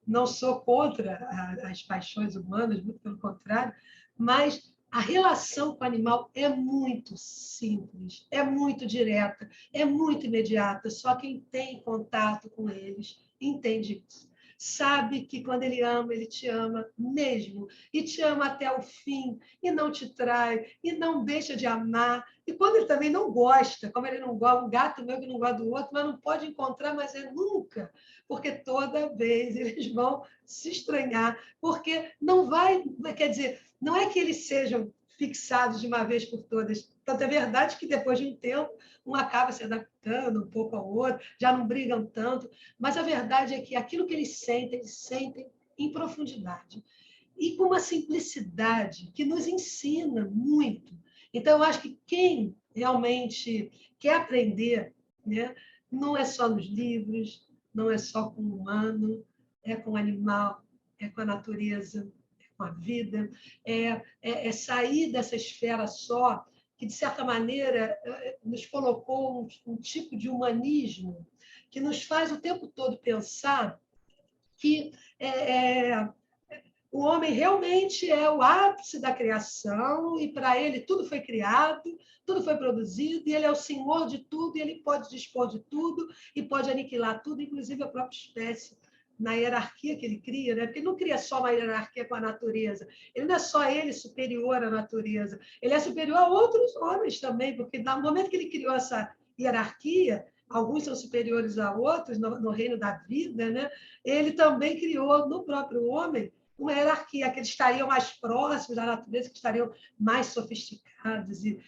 Não sou contra as paixões humanas, muito pelo contrário, mas a relação com o animal é muito simples, é muito direta, é muito imediata. Só quem tem contato com eles entende isso. Sabe que quando ele ama, ele te ama mesmo, e te ama até o fim, e não te trai, e não deixa de amar. E quando ele também não gosta, como ele não gosta, um gato meu que não gosta do outro, mas não pode encontrar, mas é nunca, porque toda vez eles vão se estranhar, porque não vai, quer dizer, não é que eles sejam fixados de uma vez por todas. Tanto é verdade que depois de um tempo, um acaba se adaptando um pouco ao outro, já não brigam tanto, mas a verdade é que aquilo que eles sentem em profundidade e com uma simplicidade que nos ensina muito. Então, eu acho que quem realmente quer aprender, né, não é só nos livros, não é só com o humano, é com o animal, é com a natureza, é com a vida, é sair dessa esfera só, que, de certa maneira, nos colocou um tipo de humanismo que nos faz o tempo todo pensar que o homem realmente é o ápice da criação e para ele tudo foi criado, tudo foi produzido e ele é o senhor de tudo e ele pode dispor de tudo e pode aniquilar tudo, inclusive a própria espécie, na hierarquia que ele cria, né? Porque ele não cria só uma hierarquia com a natureza, ele não é só ele superior à natureza, ele é superior a outros homens também, porque no momento que ele criou essa hierarquia, alguns são superiores a outros no reino da vida, né? Ele também criou no próprio homem uma hierarquia, que eles estariam mais próximos da natureza, que estariam mais sofisticados e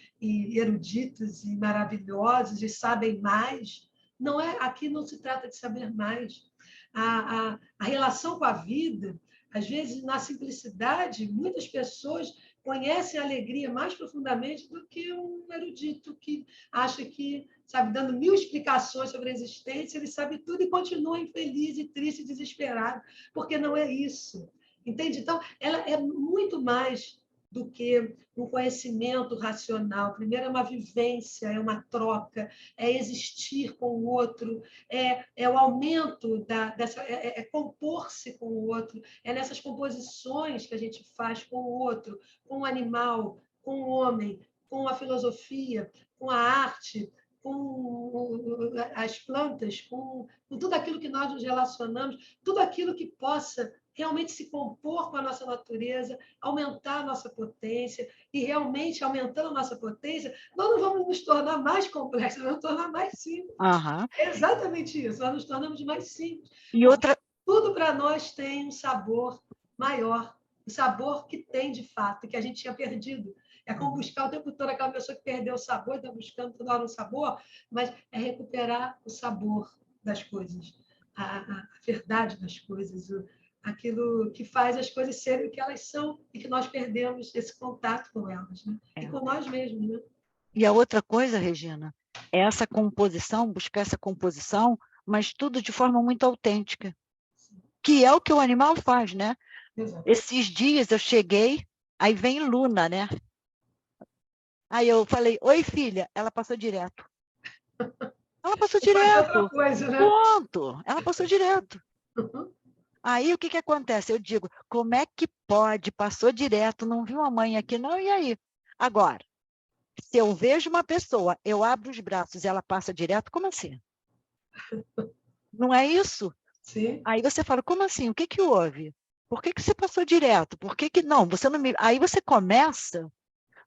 eruditos e maravilhosos e sabem mais. Não é, aqui não se trata de saber mais. A relação com a vida, às vezes, na simplicidade, muitas pessoas conhecem a alegria mais profundamente do que um erudito que acha que, sabe, dando 1000 explicações sobre a existência, ele sabe tudo e continua infeliz e triste e desesperado, porque não é isso. Entende? Então, ela é muito mais do que um conhecimento racional. Primeiro, é uma vivência, é uma troca, é existir com o outro, é o aumento é compor-se com o outro, é nessas composições que a gente faz com o outro, com o animal, com o homem, com a filosofia, com a arte, com as plantas, com tudo aquilo que nós nos relacionamos, tudo aquilo que possa realmente se compor com a nossa natureza, aumentar a nossa potência, e realmente aumentando a nossa potência, nós não vamos nos tornar mais complexos, vamos nos tornar mais simples. Aham. É exatamente isso, nós nos tornamos mais simples. E outra, Tudo para nós tem um sabor maior, um sabor que tem de fato, que a gente tinha perdido. É como buscar o tempo todo aquela pessoa que perdeu o sabor, está buscando toda hora um sabor, mas é recuperar o sabor das coisas, a verdade das coisas, aquilo que faz as coisas serem o que elas são e que nós perdemos esse contato com elas, né? E com nós mesmos. Né? E a outra coisa, Regina, é essa composição, buscar essa composição, mas tudo de forma muito autêntica, que é o que o animal faz, né? Exato. Esses dias eu cheguei, aí vem Luna, né? Aí eu falei, oi, filha. Ela passou direto. Ela passou Faz outra direto. coisa, né? Ponto. Ela passou direto. Aí o que acontece? Eu digo, como é que pode? Passou direto, não viu a mãe aqui, não? E aí? Agora, se eu vejo uma pessoa, eu abro os braços e ela passa direto, como assim? Não é isso? Sim. Aí você fala, como assim? O que que houve? Por que que você passou direto? Por que que não? Você não me... Aí você começa,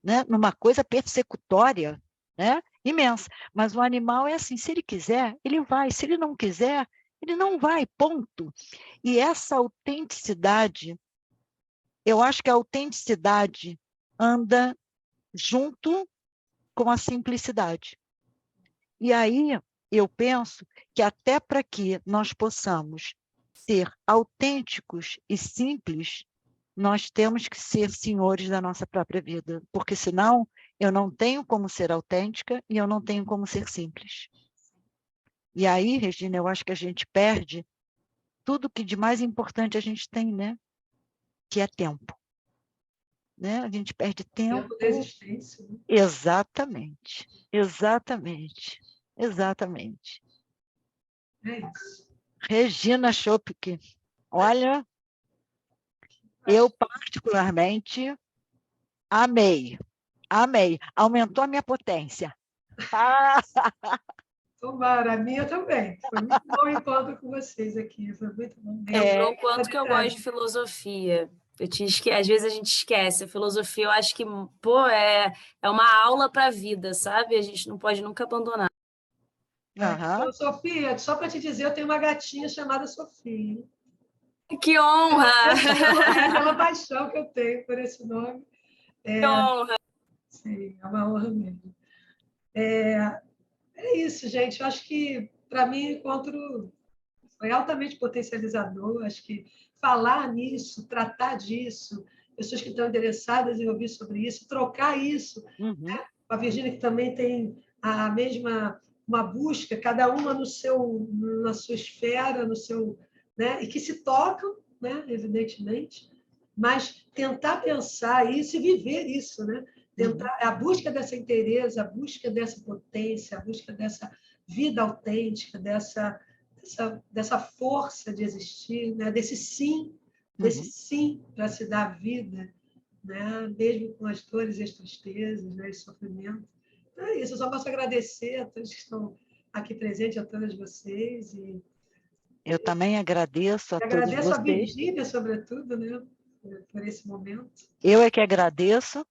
né, numa coisa persecutória, né, imensa. Mas o animal é assim, se ele quiser, ele vai. Se ele não quiser, ele não vai, ponto. E essa autenticidade, eu acho que a autenticidade anda junto com a simplicidade. E aí eu penso que até para que nós possamos ser autênticos e simples, nós temos que ser senhores da nossa própria vida, porque senão eu não tenho como ser autêntica e eu não tenho como ser simples. E aí, Regina, eu acho que a gente perde tudo que de mais importante a gente tem, né? Que é tempo. Né? A gente perde tempo. Tempo da existência. Né? Exatamente. Exatamente. Exatamente. É isso. Regina Schopke, olha, eu particularmente amei, amei. Aumentou a minha potência. Tomara, a minha também. Foi muito bom o encontro com vocês aqui. Foi muito bom. Lembrou o quanto que eu gosto de filosofia. Às vezes a gente esquece. A filosofia, eu acho que, pô, é uma aula para a vida, sabe? A gente não pode nunca abandonar. Então, Sofia, só para te dizer, eu tenho uma gatinha chamada Sofia. Que honra! É uma paixão que eu tenho por esse nome. Que honra. Sim, é uma honra mesmo. É isso, gente. Eu acho que, para mim, o encontro foi altamente potencializador. Acho que falar nisso, tratar disso, pessoas que estão interessadas em ouvir sobre isso, trocar isso, Uhum, com a Virgínia, que também tem a mesma uma busca, cada uma no seu, na sua esfera, no seu, né? E que se tocam, né? Evidentemente, mas tentar pensar isso e viver isso, né? Tentar a busca dessa inteireza, a busca dessa potência, a busca dessa vida autêntica, dessa força de existir, né? Desse uhum. sim para se dar vida, né? Mesmo com as dores e as tristezas, né? E sofrimento. Então é isso, eu só posso agradecer a todos que estão aqui presentes, a todas vocês, e Eu também agradeço a todos agradeço a vocês. Virgínia, sobretudo, né? Por esse momento. Eu é que agradeço.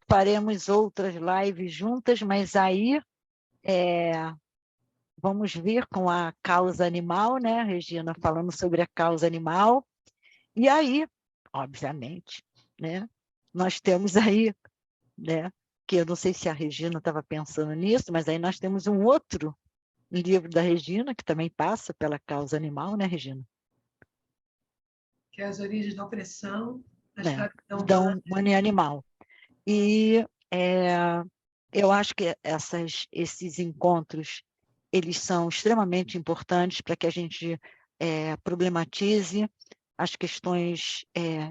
Faremos outras lives juntas, mas aí vamos vir com a causa animal, né, Regina, falando sobre a causa animal. E aí, obviamente, né, nós temos aí, né, que eu não sei se a Regina estava pensando nisso, mas aí nós temos um outro livro da Regina, que também passa pela causa animal, né, Regina? Que é as origens da opressão, a Né? escravidão Então, humana. humano e animal. E eu acho que esses encontros, eles são extremamente importantes para que a gente problematize as questões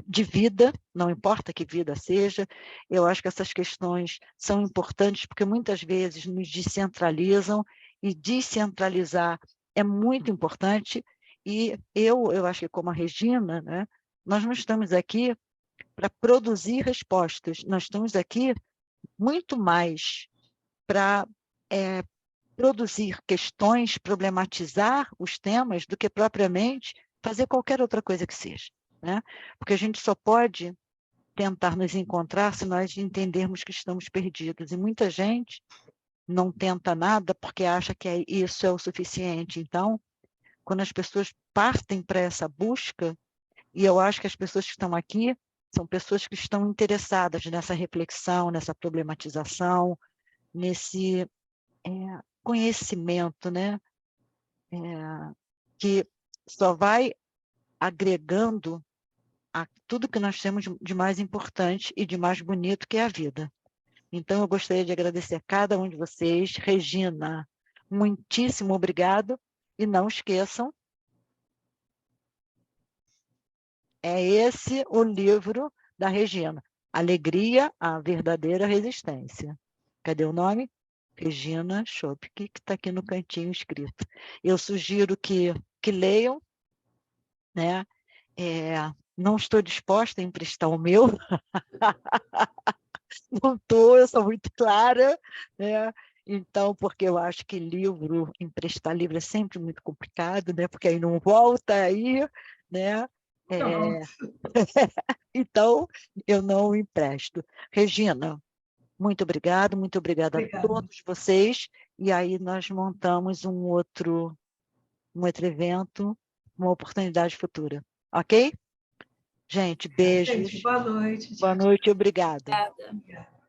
de vida, não importa que vida seja. Eu acho que essas questões são importantes porque muitas vezes nos descentralizam, e descentralizar é muito importante. E eu acho que, como a Regina, né, nós não estamos aqui para produzir respostas, nós estamos aqui muito mais para produzir questões, problematizar os temas, do que propriamente fazer qualquer outra coisa que seja, né? Porque a gente só pode tentar nos encontrar se nós entendermos que estamos perdidos. E muita gente não tenta nada porque acha que isso é o suficiente. Então, quando as pessoas partem para essa busca, e eu acho que as pessoas que estão aqui são pessoas que estão interessadas nessa reflexão, nessa problematização, nesse conhecimento, né? Que só vai agregando a tudo que nós temos de mais importante e de mais bonito, que é a vida. Então, eu gostaria de agradecer a cada um de vocês. Regina, muitíssimo obrigado. E não esqueçam, é esse o livro da Regina, Alegria, a Verdadeira Resistência. Cadê o nome? Regina Schopke, que está aqui no cantinho escrito. Eu sugiro que leiam, né? Não estou disposta a emprestar o meu, não estou, eu sou muito clara, né? Então, porque eu acho que emprestar livro é sempre muito complicado, né? Porque aí não volta aí, né? Então, eu não empresto. Regina, muito obrigada a Obrigada. todos vocês, e aí nós montamos um outro evento, uma oportunidade futura, ok? Gente, Gente, beijos, boa noite. boa Tchau, tchau. noite, obrigada. Obrigada. Obrigada.